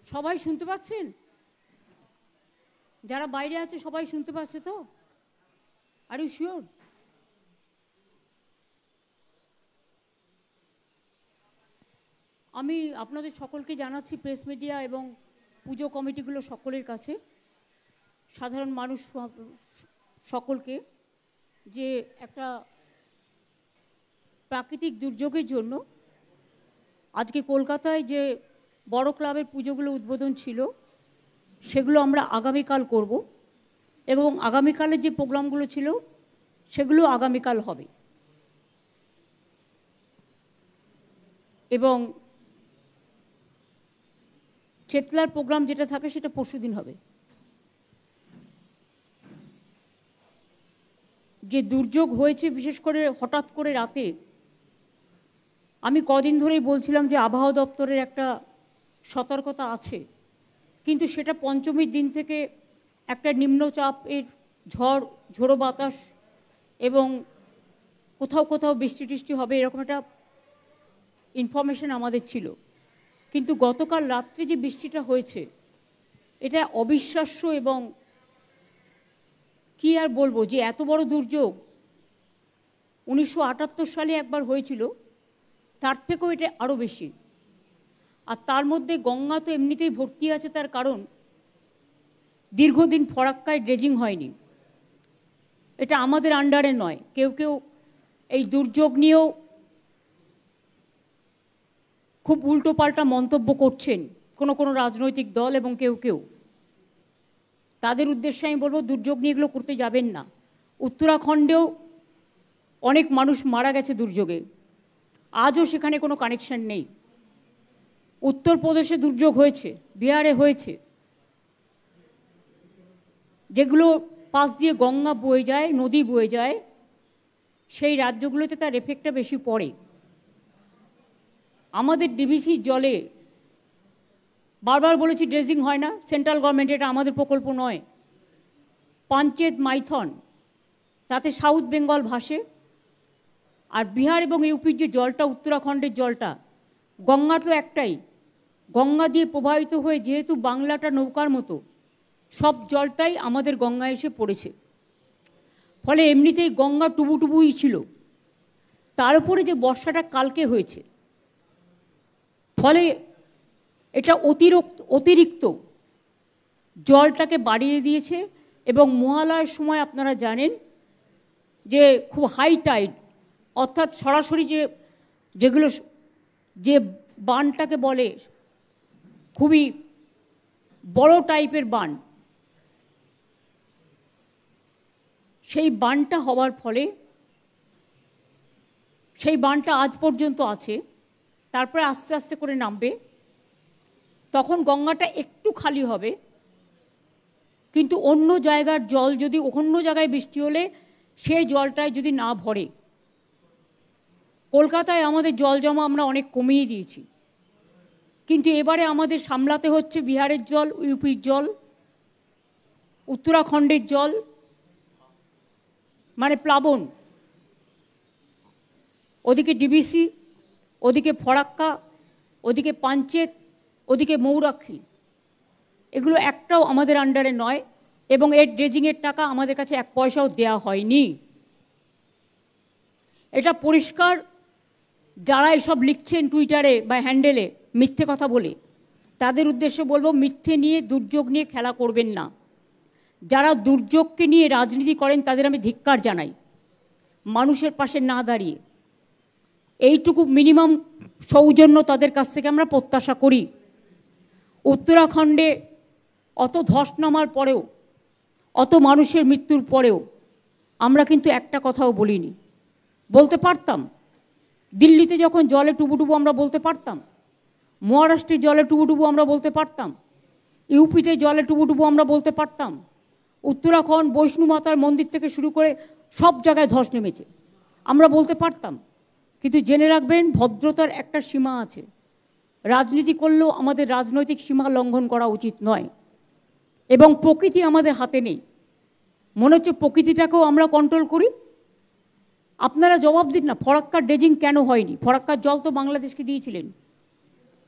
সবাই শুনতে পাচ্ছেন? যারা বাইরে আছে সবাই শুনতে পাচ্ছে তো? Are you sure? আমি আপনাদের সকলকে জানাচ্ছি, প্রেস মিডিয়া এবং পুজো কমিটিগুলো সকলের কাছে, সাধারণ মানুষ সকলকে, যে একটা প্রাকৃতিক দুর্যোগের জন্য আজকে কলকাতায় যে বড় ক্লাবের পুজোগুলো উদ্বোধন ছিল সেগুলো আমরা আগামীকাল করব, এবং আগামীকালের যে প্রোগ্রামগুলো ছিল সেগুলো আগামীকাল হবে, এবং চেতলার প্রোগ্রাম যেটা থাকে সেটা পরশুদিন হবে। যে দুর্যোগ হয়েছে বিশেষ করে হঠাৎ করে রাতে, আমি কদিন ধরেই বলছিলাম যে আবহাওয়া দপ্তরের একটা সতর্কতা আছে, কিন্তু সেটা পঞ্চমীর দিন থেকে একটা নিম্নচাপের ঝোড়ো বাতাস এবং কোথাও কোথাও বৃষ্টি টিষ্টি হবে এরকম একটা ইনফরমেশন আমাদের ছিল। কিন্তু গতকাল রাত্রে যে বৃষ্টিটা হয়েছে এটা অবিশ্বাস্য, এবং কি আর বলবো, যে এত বড় দুর্যোগ 1978 সালে একবার হয়েছিল, তার থেকেও এটা আরও বেশি। আর তার মধ্যে গঙ্গা তো এমনিতেই ভর্তি আছে, তার কারণ দীর্ঘদিন ফরাক্কায় ড্রেজিং হয়নি। এটা আমাদের আন্ডারে নয়, কেউ কেউ এই দুর্যোগ নিয়েও খুব উল্টোপাল্টা মন্তব্য করছেন, কোনো রাজনৈতিক দল এবং কেউ কেউ। তাদের উদ্দেশ্যে আমি বলবো দুর্যোগ নিয়ে এগুলো করতে যাবেন না। উত্তরাখণ্ডেও অনেক মানুষ মারা গেছে দুর্যোগে, আজও সেখানে কোনো কানেকশন নেই। উত্তরপ্রদেশে দুর্যোগ হয়েছে, বিহারে হয়েছে, যেগুলো পাশ দিয়ে গঙ্গা বয়ে যায়, নদী বয়ে যায়, সেই রাজ্যগুলোতে তার এফেক্টটা বেশি পড়ে। আমাদের ডিবিসির জলে বারবার বলেছি ড্রেজিং হয় না, সেন্ট্রাল গভর্নমেন্ট, এটা আমাদের প্রকল্প নয়। পাঞ্চেত মাইথন, তাতে সাউথ বেঙ্গল ভাসে, আর বিহার এবং ইউপির যে জলটা, উত্তরাখণ্ডের জলটা, গঙ্গা তো একটাই, গঙ্গা দিয়ে প্রবাহিত হয়ে যেহেতু বাংলাটা নৌকার মতো, সব জলটাই আমাদের গঙ্গায় এসে পড়েছে। ফলে এমনিতেই গঙ্গা টুবুই ছিল, তার উপরে যে বর্ষাটা কালকে হয়েছে, ফলে এটা অতিরিক্ত জলটাকে বাড়িয়ে দিয়েছে। এবং মহালয়ার সময় আপনারা জানেন যে খুব হাই টাইড, অর্থাৎ সরাসরি যেগুলো যে বানটাকে বলে খুবই বড় টাইপের বান, সেই বানটা হওয়ার ফলে, সেই বানটা আজ পর্যন্ত আছে, তারপরে আস্তে আস্তে করে নামবে, তখন গঙ্গাটা একটু খালি হবে। কিন্তু অন্য জায়গার জল যদি, অন্য জায়গায় বৃষ্টি হলে সেই জলটায় যদি না ভরে, কলকাতায় আমাদের জল জমা আমরা অনেক কমিয়ে দিয়েছি, কিন্তু এবারে আমাদের সামলাতে হচ্ছে বিহারের জল, ইউপির জল, উত্তরাখণ্ডের জল, মানে প্লাবন, ওদিকে ডিবিসি, ওদিকে ফরাক্কা, ওদিকে পাঞ্চেত, ওদিকে মৌরাক্ষী, এগুলো একটাও আমাদের আন্ডারে নয়, এবং এর ড্রেজিংয়ের টাকা আমাদের কাছে এক পয়সাও দেওয়া হয়নি। এটা পরিষ্কার। যারা এসব লিখছেন টুইটারে বা হ্যান্ডেলে মিথ্যে কথা বলে, তাদের উদ্দেশ্যে বলবো মিথ্যে নিয়ে, দুর্যোগ নিয়ে খেলা করবেন না। যারা দুর্যোগকে নিয়ে রাজনীতি করেন তাদের আমি ধিক্কার জানাই, মানুষের পাশে না দাঁড়িয়ে। এইটুকু মিনিমাম সৌজন্য তাদের কাছ থেকে আমরা প্রত্যাশা করি। উত্তরাখণ্ডে অত ধস নামার পরেও, অত মানুষের মৃত্যুর পরেও আমরা কিন্তু একটা কথাও বলিনি। বলতে পারতাম, দিল্লিতে যখন জলে টুবুটুবু আমরা বলতে পারতাম, মহারাষ্ট্রের জলে টুবুটুবু আমরা বলতে পারতাম, ইউপিতে জলে টুবুটুবু আমরা বলতে পারতাম, উত্তরাখণ্ড বৈষ্ণু মাতার মন্দির থেকে শুরু করে সব জায়গায় ধস নেমেছে, আমরা বলতে পারতাম। কিন্তু জেনে রাখবেন, ভদ্রতার একটা সীমা আছে। রাজনীতি করলেও আমাদের রাজনৈতিক সীমা লঙ্ঘন করা উচিত নয়, এবং প্রকৃতি আমাদের হাতে নেই। মনে হচ্ছে প্রকৃতিটাকেও আমরা কন্ট্রোল করি। আপনারা জবাব দিন না, ফরাক্কার ড্রেজিং কেন হয়নি? ফরাক্কার জল তো বাংলাদেশকে দিয়েছিলেন,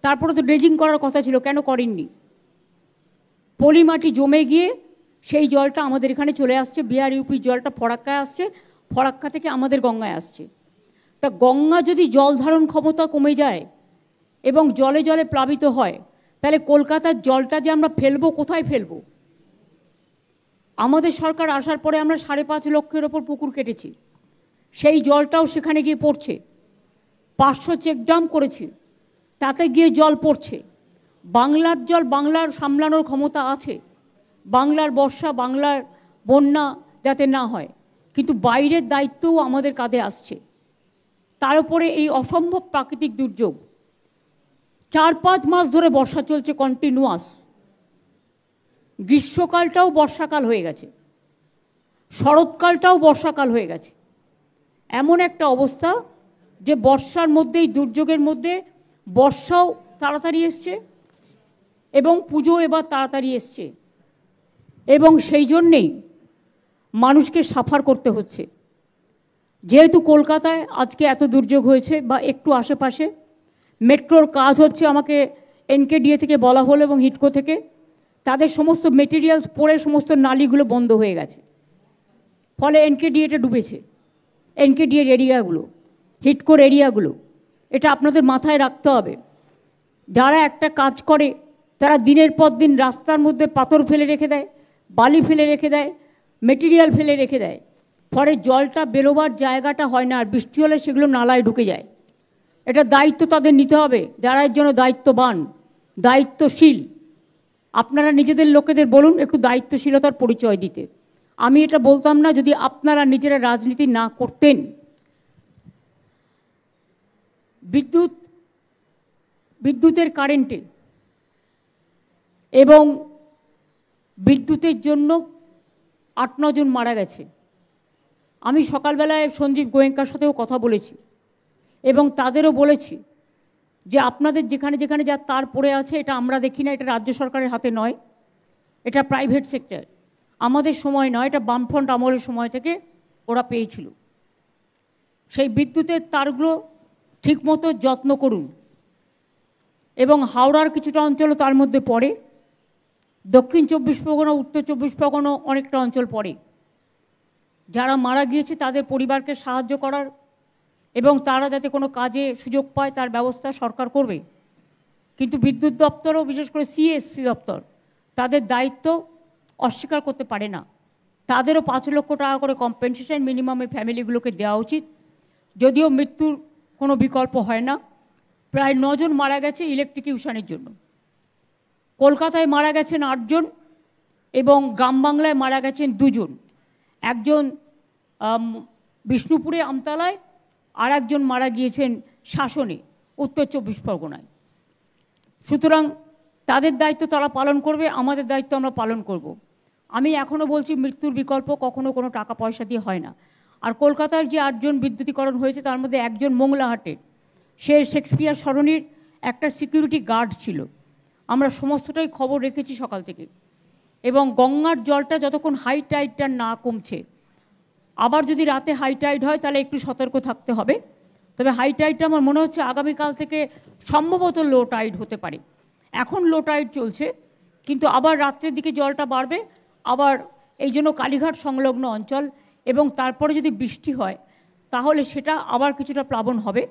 তারপরে তো ড্রেজিং করার কথা ছিল, কেন করেননি? পলিমাটি জমে গিয়ে সেই জলটা আমাদের এখানে চলে আসছে, বিহার ইউপির জলটা ফরাক্কায় আসছে, ফরাক্কা থেকে আমাদের গঙ্গায় আসছে। তা গঙ্গা যদি জল ধারণ ক্ষমতা কমে যায় এবং জলে জলে প্লাবিত হয়, তাহলে কলকাতার জলটা যে আমরা ফেলবো, কোথায় ফেলবো? আমাদের সরকার আসার পরে আমরা 5.5 লক্ষের ওপর পুকুর কেটেছি, সেই জলটাও সেখানে গিয়ে পড়ছে। 500 চেকডাম করেছি, তাতে গিয়ে জল পড়ছে। বাংলার জল বাংলার সামলানোর ক্ষমতা আছে, বাংলার বর্ষা, বাংলার বন্যা যাতে না হয়, কিন্তু বাইরের দায়িত্বও আমাদের কাঁধে আসছে। তার উপরে এই অসম্ভব প্রাকৃতিক দুর্যোগ, 4-5 মাস ধরে বর্ষা চলছে কন্টিনিউয়াস, গ্রীষ্মকালটাও বর্ষাকাল হয়ে গেছে, শরৎকালটাও বর্ষাকাল হয়ে গেছে। এমন একটা অবস্থা যে বর্ষার মধ্যেই, দুর্যোগের মধ্যে বর্ষাও তাড়াতাড়ি এসছে এবং পুজো এবার তাড়াতাড়ি এসছে, এবং সেই জন্যেই মানুষকে সাফার করতে হচ্ছে। যেহেতু কলকাতায় আজকে এত দুর্যোগ হয়েছে বা একটু আশেপাশে, মেট্রোর কাজ হচ্ছে, আমাকে এনকেডিএ থেকে বলা হলো এবং হিডকো থেকে, তাদের সমস্ত মেটেরিয়ালস পড়ে সমস্ত নালিগুলো বন্ধ হয়ে গেছে, ফলে এনকেডিএটা ডুবেছে, এনকেডিএর এরিয়াগুলো, হিডকোর এরিয়াগুলো। এটা আপনাদের মাথায় রাখতে হবে। যারা একটা কাজ করে তারা দিনের পর দিন রাস্তার মধ্যে পাথর ফেলে রেখে দেয়, বালি ফেলে রেখে দেয়, মেটেরিয়াল ফেলে রেখে দেয়, ফলে জলটা বেরোবার জায়গাটা হয় না, আর বৃষ্টি হলে সেগুলো নালায় ঢুকে যায়। এটা দায়িত্ব তাদের নিতে হবে, যারা এর জন্য দায়িত্ববান, দায়িত্বশীল। আপনারা নিজেদের লোকেদের বলুন একটু দায়িত্বশীলতার পরিচয় দিতে। আমি এটা বলতাম না যদি আপনারা নিজেরা রাজনীতি না করতেন। বিদ্যুতের কারেন্টে এবং বিদ্যুতের জন্য 8-9 জন মারা গেছে। আমি সকালবেলায় সঞ্জীব গোয়েঙ্কার সাথেও কথা বলেছি এবং তাদেরও বলেছি যে আপনাদের যেখানে যেখানে যা তার পড়ে আছে, এটা আমরা দেখি না, এটা রাজ্য সরকারের হাতে নয়, এটা প্রাইভেট সেক্টর, আমাদের সময় নয়, এটা বামফ্রন্ট আমলের সময় থেকে ওরা পেয়েছিল। সেই বিদ্যুতের তারগুলো ঠিকমতো যত্ন করুন। এবং হাওড়ার কিছুটা অঞ্চলও তার মধ্যে পড়ে, দক্ষিণ 24 পরগনা, উত্তর 24 পরগনা অনেকটা অঞ্চল পড়ে। যারা মারা গিয়েছে তাদের পরিবারকে সাহায্য করার এবং তারা যাতে কোনো কাজে সুযোগ পায় তার ব্যবস্থা সরকার করবে। কিন্তু বিদ্যুৎ দপ্তরও, বিশেষ করে সিএসসি দপ্তর, তাদের দায়িত্ব অস্বীকার করতে পারে না। তাদেরও 5 লক্ষ টাকা করে কম্পেনসেশন মিনিমামে ফ্যামিলিগুলোকে দেওয়া উচিত। যদিও মৃত্যুর কোনো বিকল্প হয় না। প্রায় 9 জন মারা গেছে ইলেকট্রিকিউশনের জন্য। কলকাতায় মারা গেছেন 8 জন এবং গ্রাম বাংলায় মারা গেছেন 2 জন। একজন বিষ্ণুপুরে আমতলায়, আর একজন মারা গিয়েছেন শাসনে, উত্তর 24 পরগনায়। সুতরাং তাদের দায়িত্ব তারা পালন করবে, আমাদের দায়িত্ব আমরা পালন করব। আমি এখনও বলছি, মৃত্যুর বিকল্প কখনো কোনো টাকা পয়সা দিয়ে হয় না। আর কলকাতার যে 8 জন বিদ্যুতীকরণ হয়েছে তার মধ্যে একজন মোংলাহাটের, সে শেক্সপিয়ার সরণির একটা সিকিউরিটি গার্ড ছিল। আমরা সমস্তটাই খবর রেখেছি সকাল থেকে। এবং গঙ্গার জলটা যতক্ষণ হাই টাইডটা না কমছে, আবার যদি রাতে হাই টাইড হয় তাহলে একটু সতর্ক থাকতে হবে। তবে হাই টাইডটা আমার মনে হচ্ছে আগামীকাল থেকে সম্ভবত লো টাইড হতে পারে। এখন লো টাইড চলছে, কিন্তু আবার রাত্রের দিকে জলটা বাড়বে। আবার এই জন্য কালীঘাট সংলগ্ন অঞ্চল এবং তারপরে যদি বৃষ্টি হয় তাহলে সেটা আবার কিছুটা প্লাবন হবে।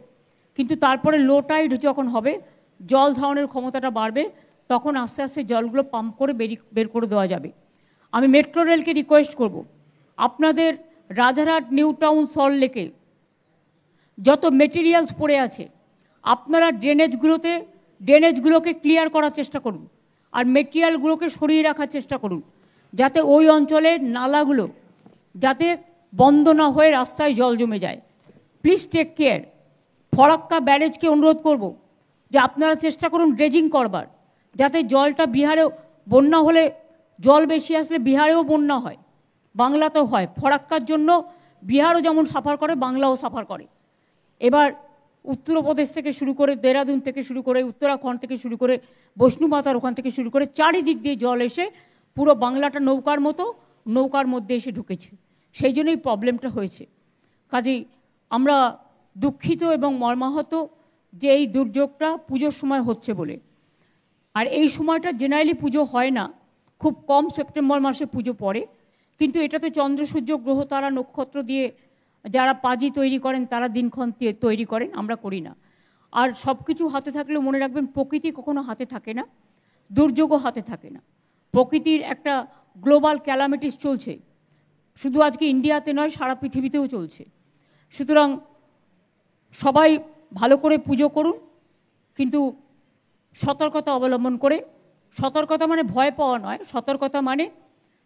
কিন্তু তারপরে লো টাইড যখন হবে, জল ধারণের ক্ষমতাটা বাড়বে, তখন আস্তে আস্তে জলগুলো পাম্প করে বের করে দেওয়া যাবে। আমি মেট্রো রেলকে রিকোয়েস্ট করব, আপনাদের রাজারহাট, নিউ টাউন, সল্টলেকে যত মেটেরিয়ালস পড়ে আছে, আপনারা ড্রেনেজগুলোকে ক্লিয়ার করার চেষ্টা করুন আর মেটেরিয়ালগুলোকে সরিয়ে রাখার চেষ্টা করুন, যাতে ওই অঞ্চলের নালাগুলো যাতে বন্ধ না হয়ে রাস্তায় জল জমে যায়। Please take care. ফরাক্কা ব্যারেজকে অনুরোধ করব যে আপনারা চেষ্টা করুন ড্রেজিং করবার, যাতে জলটা বিহারেও, বন্যা হলে জল বেশি আসলে বিহারেও বন্যা হয়, বাংলাতেও হয়। ফরাক্কার জন্য বিহারও যেমন সাফার করে, বাংলাও সাফার করে। এবার উত্তরপ্রদেশ থেকে শুরু করে, দেরাদুন থেকে শুরু করে, উত্তরাখণ্ড থেকে শুরু করে, বৈষ্ণুমাতার ওখান থেকে শুরু করে, চারিদিক দিয়ে জল এসে পুরো বাংলাটা নৌকার মতো, নৌকার মধ্যে এসে ঢুকেছে। সেই জন্যই প্রবলেমটা হয়েছে। কাজেই আমরা দুঃখিত এবং মর্মাহত যে এই দুর্যোগটা পুজোর সময় হচ্ছে বলে। আর এই সময়টা জেনারেলি পুজো হয় না, খুব কম সেপ্টেম্বর মাসে পুজো পড়ে, কিন্তু এটাতে চন্দ্র সূর্য গ্রহ তারা নক্ষত্র দিয়ে যারা পাজি তৈরি করেন তারা দিনক্ষণ তৈরি করেন, আমরা করি না। আর সব কিছু হাতে থাকলেও মনে রাখবেন প্রকৃতি কখনো হাতে থাকে না, দুর্যোগও হাতে থাকে না। প্রকৃতির একটা গ্লোবাল ক্যালামিটিস চলছে, শুধু আজকে ইন্ডিয়াতে নয় সারা পৃথিবীতেও চলছে। সুতরাং সবাই ভালো করে পুজো করুন, কিন্তু সতর্কতা অবলম্বন করে। সতর্কতা মানে ভয় পাওয়া নয়, সতর্কতা মানে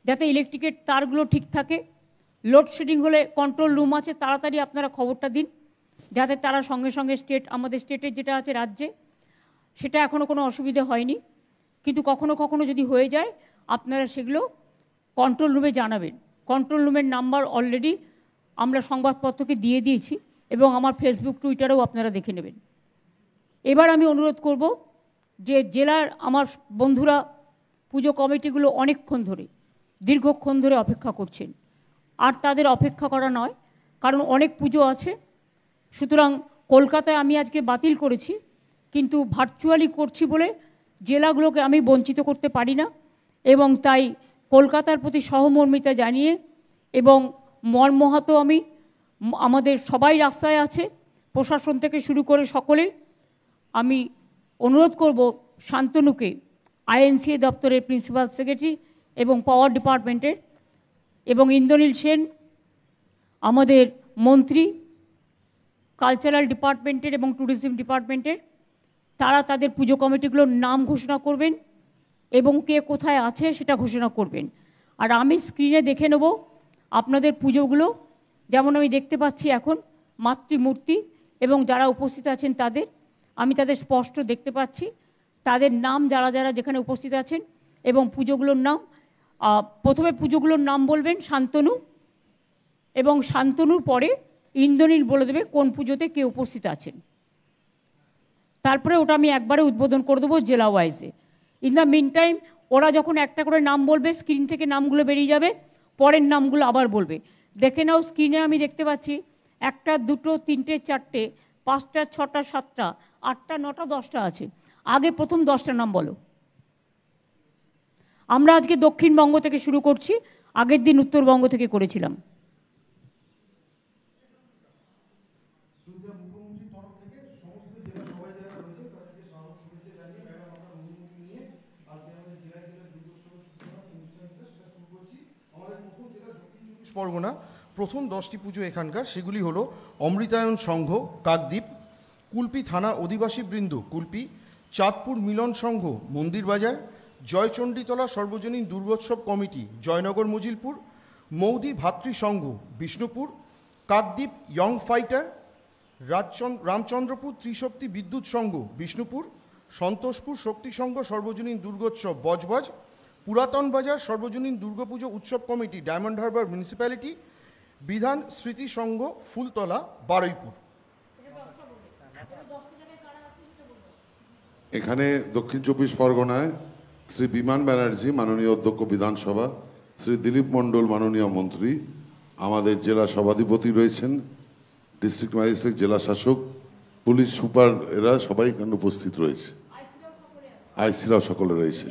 যাতে ইলেকট্রিকের তারগুলো ঠিক থাকে। লোডশেডিং হলে কন্ট্রোল রুম আছে, তাড়াতাড়ি আপনারা খবরটা দিন, যাতে তারা সঙ্গে সঙ্গে আমাদের স্টেটের যেটা আছে রাজ্যে, সেটা এখনও কোনো অসুবিধে হয়নি, কিন্তু কখনো কখনো যদি হয়ে যায় আপনারা সেগুলো কন্ট্রোল রুমে জানাবেন। কন্ট্রোল রুমের নাম্বার অলরেডি আমরা সংবাদপত্রকে দিয়ে দিয়েছি এবং আমার ফেসবুক টুইটারেও আপনারা দেখে নেবেন। এবার আমি অনুরোধ করব যে জেলার আমার বন্ধুরা পুজো কমিটিগুলো অনেকক্ষণ ধরে দীর্ঘক্ষণ ধরে অপেক্ষা করছেন, আর তাদের অপেক্ষা করা নয়, কারণ অনেক পুজো আছে। সুতরাং কলকাতায় আমি আজকে বাতিল করেছি, কিন্তু ভার্চুয়ালি করছি বলে জেলাগুলোকে আমি বঞ্চিত করতে পারি না, এবং তাই কলকাতার প্রতি সহমর্মিতা জানিয়ে এবং মর্মাহত আমি, আমাদের সবাই রাস্তায় আছে, প্রশাসন থেকে শুরু করে সকলেই, আমি অনুরোধ করব শান্তনুকে, আইএনসিএ দপ্তরের প্রিন্সিপাল সেক্রেটারি এবং পাওয়ার ডিপার্টমেন্টের, এবং ইন্দ্রনীল সেন আমাদের মন্ত্রী কালচারাল ডিপার্টমেন্টের এবং ট্যুরিজম ডিপার্টমেন্টের, তারা তাদের পুজো কমিটিগুলোর নাম ঘোষণা করবেন এবং কে কোথায় আছে সেটা ঘোষণা করবেন। আর আমি স্ক্রিনে দেখে নেব আপনাদের পুজোগুলো, যেমন আমি দেখতে পাচ্ছি এখন মাতৃমূর্তি এবং যারা উপস্থিত আছেন তাদের, আমি তাদের স্পষ্ট দেখতে পাচ্ছি, তাদের নাম যারা যারা যেখানে উপস্থিত আছেন এবং পুজোগুলোর নাম। প্রথমে পুজোগুলোর নাম বলবেন শান্তনু, এবং শান্তনুর পরে ইন্দ্রনীল বলে দেবে কোন পুজোতে কে উপস্থিত আছেন। তারপরে ওটা আমি একবারে উদ্বোধন করে দেবো জেলা ওয়াইজে। ইন দ্য মিন টাইম ওরা যখন একটা করে নাম বলবে স্ক্রিন থেকে নামগুলো বেরিয়ে যাবে, পরের নামগুলো আবার বলবে। দেখে নাও স্ক্রিনে আমি দেখতে পাচ্ছি 1টা 2টো 3টে 4টে 5টা 6টা 7টা 8টা 9টা 10টা আছে। আগে প্রথম 10টা নাম বলো। আমরা আজকে দক্ষিণবঙ্গ থেকে শুরু করছি, আগের দিন উত্তরবঙ্গ থেকে করেছিলাম। পরগনা প্রথম 10টি পুজো এখানকার, সেগুলি হলো অমৃতায়ন সংঘ কাকদ্বীপ, কুলপি থানা অধিবাসী বৃন্দ কুলপি, চাঁদপুর মিলন সংঘ মন্দির বাজার, জয়চণ্ডীতলা সর্বজনীন দুর্গোৎসব কমিটি জয়নগর মজিলপুর, মৌদি ভাতৃ সংঘ বিষ্ণুপুর, কাকদ্বীপ ইয়ং ফাইটার, রামচন্দ্রপুর ত্রিশক্তি বিদ্যুৎ সংঘ বিষ্ণুপুর, সন্তোষপুর শক্তি সংঘ সর্বজনীন দুর্গোৎসব বজবজ, পুরাতন বাজার সর্বজনীন দুর্গাপুজো উৎসব কমিটি ডায়মন্ড হারবার মিউনিসিপ্যালিটি, বিধান স্মৃতি সংঘ ফুলতলা বারুইপুর। এখানে দক্ষিণ 24 পরগনায় শ্রী বিমান ব্যানার্জি মাননীয় অধ্যক্ষ বিধানসভা, শ্রী দিলীপ মণ্ডল মাননীয় মন্ত্রী, আমাদের জেলা সভাধিপতি রয়েছেন, ডিস্ট্রিক্ট ম্যাজিস্ট্রেট, জেলা শাসক, পুলিশ সুপার, এরা সবাই এখানে উপস্থিত রয়েছে, আইসিরাও সকলে রয়েছে,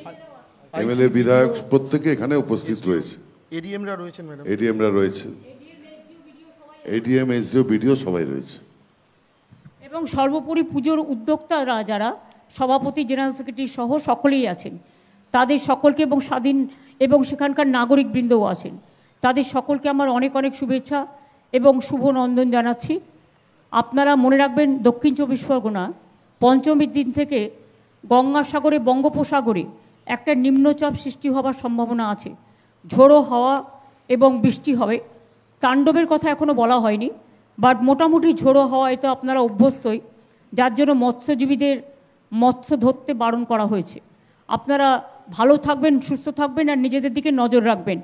এমএলএ বিধায়ক প্রত্যেকে এখানে উপস্থিত রয়েছে, এডিএমরা রয়েছেন, ম্যাডাম এডিএমরা রয়েছে, এডিএম এসডিও বিডিও সবাই রয়েছে। এবং সর্বোপরি পুজোর উদ্যোক্তারা যারা সভাপতি জেনারেল সেক্রেটারি সহ সকলেই আছেন, তাদের সকলকে, এবং স্বাধীন এবং সেখানকার নাগরিকবৃন্দও আছেন, তাদের সকলকে আমার অনেক অনেক শুভেচ্ছা এবং শুভ নন্দন জানাচ্ছি। আপনারা মনে রাখবেন দক্ষিণ 24 পরগনা পঞ্চমীর দিন থেকে গঙ্গাসাগরে বঙ্গোপসাগরে একটা নিম্নচাপ সৃষ্টি হবার সম্ভাবনা আছে, ঝোড়ো হাওয়া এবং বৃষ্টি হবে। তাণ্ডবের কথা এখনও বলা হয়নি, বাট মোটামুটি ঝোড়ো হাওয়া এতে আপনারা অভ্যস্তই, যার জন্য মৎস্যজীবীদের মৎস্য ধরতে বারণ করা হয়েছে। আপনারা ভালো থাকবেন, সুস্থ থাকবেন আর নিজেদের দিকে নজর রাখবেন।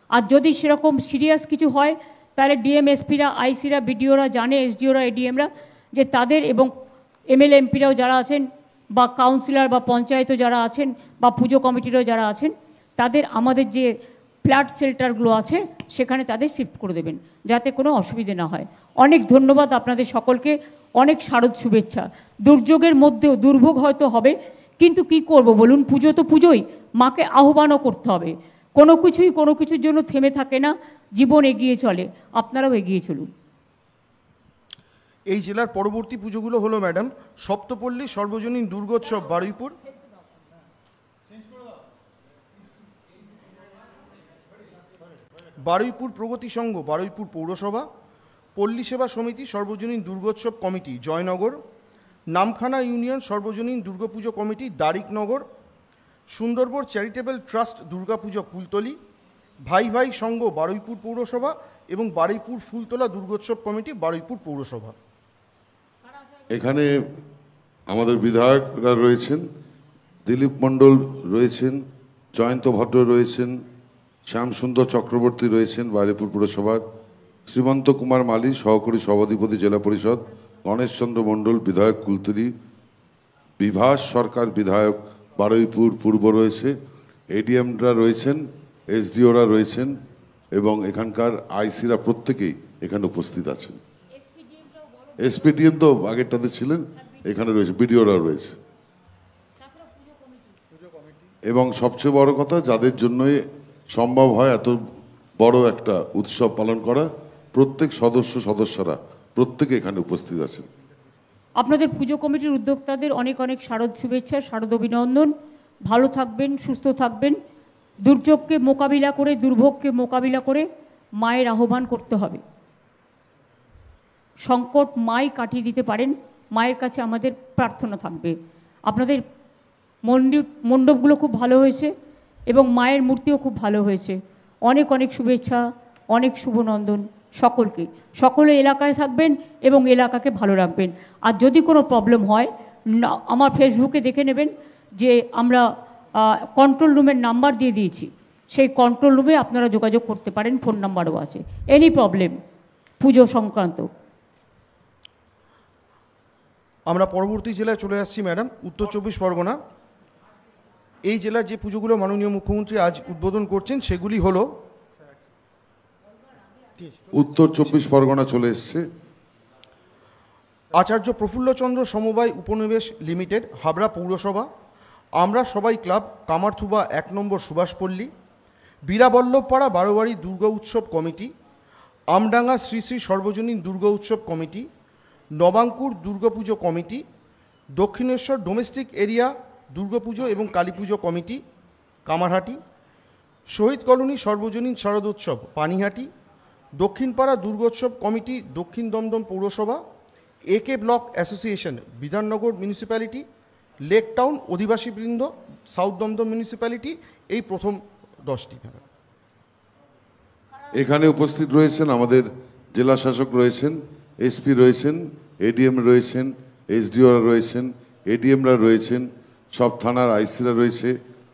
আর যদি সেরকম সিরিয়াস কিছু হয় তাহলে ডিএমএসপিরা, আইসিরা, বিডিওরা জানে, এসডিওরা, এডিএমরা, যে তাদের এবং এমএলএ এমপিরাও যারা আছেন বা কাউন্সিলর বা পঞ্চায়েতও যারা আছেন বা পুজো কমিটিরও যারা আছেন, তাদের আমাদের যে ফ্ল্যাট শেল্টারগুলো আছে সেখানে তাদের শিফট করে দেবেন, যাতে কোনো অসুবিধে না হয়। অনেক ধন্যবাদ আপনাদের সকলকে, অনেক শারদ শুভেচ্ছা। দুর্যোগের মধ্যেও, দুর্ভোগ হয়তো হবে, কিন্তু কি করব বলুন, পুজো তো পুজোই, মাকে আহ্বানও করতে হবে। কোনো কিছুর জন্য থেমে থাকে না, জীবন এগিয়ে চলে, আপনারাও এগিয়ে চলুন। এই জেলার পরবর্তী পুজোগুলো হলো ম্যাডাম সপ্তপল্লী সর্বজনীন দুর্গোৎসব বারুইপুর, বারুইপুর প্রগতি সংঘ বারুইপুর পৌরসভা, পল্লী সেবা সমিতি সর্বজনীন দুর্গোৎসব কমিটি জয়নগর, নামখানা ইউনিয়ন সর্বজনীন Durga Puja committee Darikanagar, Sundarban charitable trust Durga Puja Kultali, ভাই ভাই সংঘ বারুইপুর পৌরসভা এবং বারুইপুর ফুলতলা দুর্গোৎসব কমিটি বারুইপুর পৌরসভা। এখানে আমাদের বিধায়করা রয়েছেন, দিলীপ মণ্ডল রয়েছেন, জয়ন্ত ভদ্র রয়েছেন, শ্যামসুন্দর চক্রবর্তী রয়েছেন বারুইপুর পুরসভার, শ্রীমন্ত কুমার মালী সহকারী সভাধিপতি জেলা পরিষদ, গণেশচন্দ্র মণ্ডল বিধায়ক কুলতলি, বিভাস সরকার বিধায়ক বারুইপুর পূর্ব রয়েছে, এডিএমরা রয়েছেন, এসডিওরা রয়েছেন এবং এখানকার আইসিরা প্রত্যেকেই এখানে উপস্থিত আছেন। এসপিডিএম তো আগেরটাতে ছিলেন, এখানে রয়েছে, বিডিওরা রয়েছে। এবং সবচেয়ে বড় কথা, যাদের জন্যই সম্ভব হয় এত বড় একটা উৎসব পালন করা, প্রত্যেক সদস্যরা প্রত্যেকে এখানে উপস্থিত আছেন। আপনাদের পুজো কমিটির উদ্যোক্তাদের অনেক অনেক শারদ শুভেচ্ছা, শারদ অভিনন্দন। ভালো থাকবেন, সুস্থ থাকবেন। দুর্যোগকে মোকাবিলা করে, দুর্ভোগকে মোকাবিলা করে মায়ের আহ্বান করতে হবে। সংকট মাই কাটিয়ে দিতে পারেন, মায়ের কাছে আমাদের প্রার্থনা থাকবে। আপনাদের মণ্ডপগুলো খুব ভালো হয়েছে এবং মায়ের মূর্তিও খুব ভালো হয়েছে। অনেক অনেক শুভেচ্ছা, অনেক শুভনন্দন সকলকে। সকলে এলাকায় থাকবেন এবং এলাকাকে ভালো রাখবেন। আর যদি কোনো প্রবলেম হয়, আমার ফেসবুকে দেখে নেবেন যে আমরা কন্ট্রোল রুমের নাম্বার দিয়ে দিয়েছি, সেই কন্ট্রোল রুমে আপনারা যোগাযোগ করতে পারেন, ফোন নাম্বারও আছে, এনি প্রবলেম পুজো সংক্রান্ত। আমরা পরবর্তী জেলায় চলে আসছি ম্যাডাম, উত্তর চব্বিশ পরগনা। এই জেলার যে পুজোগুলো মাননীয় মুখ্যমন্ত্রী আজ উদ্বোধন করছেন সেগুলি হলো উত্তর চব্বিশ পরগনা চলে এসছে আচার্য প্রফুল্লচন্দ্র সমবায় উপনিবেশ লিমিটেড হাবড়া পৌরসভা, আমরা সবাই ক্লাব কামারথুবা 1 নম্বর সুভাষপল্লী, বীরাবল্লভপাড়া বারোয়ারি দুর্গা উৎসব কমিটি, আমডাঙ্গা শ্রী শ্রী সর্বজনীন দুর্গা উৎসব committee, Nabankur Durga Puja committee, Dakshineswar domestic area Durga Puja এবং কালীপুজো কমিটি কামারহাটি, শহীদ কলোনি সর্বজনীন শারদোৎসব পানিহাটি, দক্ষিণপাড়া দুর্গোৎসব কমিটি দক্ষিণ দমদম পৌরসভা, A K block association Bidhannagar municipality, lake town অধিবাসীবৃন্দ সাউথ দমদম মিউনিসিপ্যালিটি। এই প্রথম 10টি। এখানে উপস্থিত রয়েছেন আমাদের জেলা শাসক রয়েছেন, এসপি রয়েছেন, এডিএম রয়েছেন, এসডিওরা রয়েছেন, এডিএমরা রয়েছেন, সব থানার আইসিরা রয়েছে,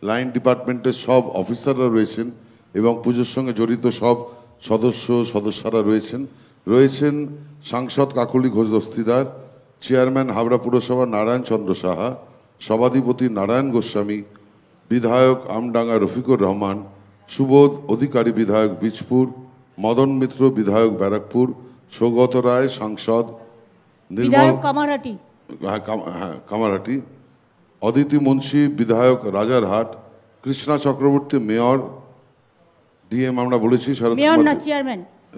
লাইন ডিপার্টমেন্টের সব অফিসাররা রয়েছেন এবং পুজোর সঙ্গে জড়িত সব সদস্যরা রয়েছেন সাংসদ কাকলি ঘোষ দস্তিদার, চেয়ারম্যান হাবড়া পুরসভা নারায়ণ চন্দ্র সাহা, সভাধিপতি নারায়ণ গোস্বামী, বিধায়ক আমডাঙ্গা রফিকুর রহমান, সুবোধ অধিকারী বিধায়ক বীজপুর, মদন মিত্র বিধায়ক ব্যারাকপুর, সৌগত রায় সাংসদ, নির্মল কামারহাটি, অদিতি মুন্সি বিধায়ক রাজারহাট, কৃষ্ণা চক্রবর্তী মেয়র, ডিএম আমরা বলেছি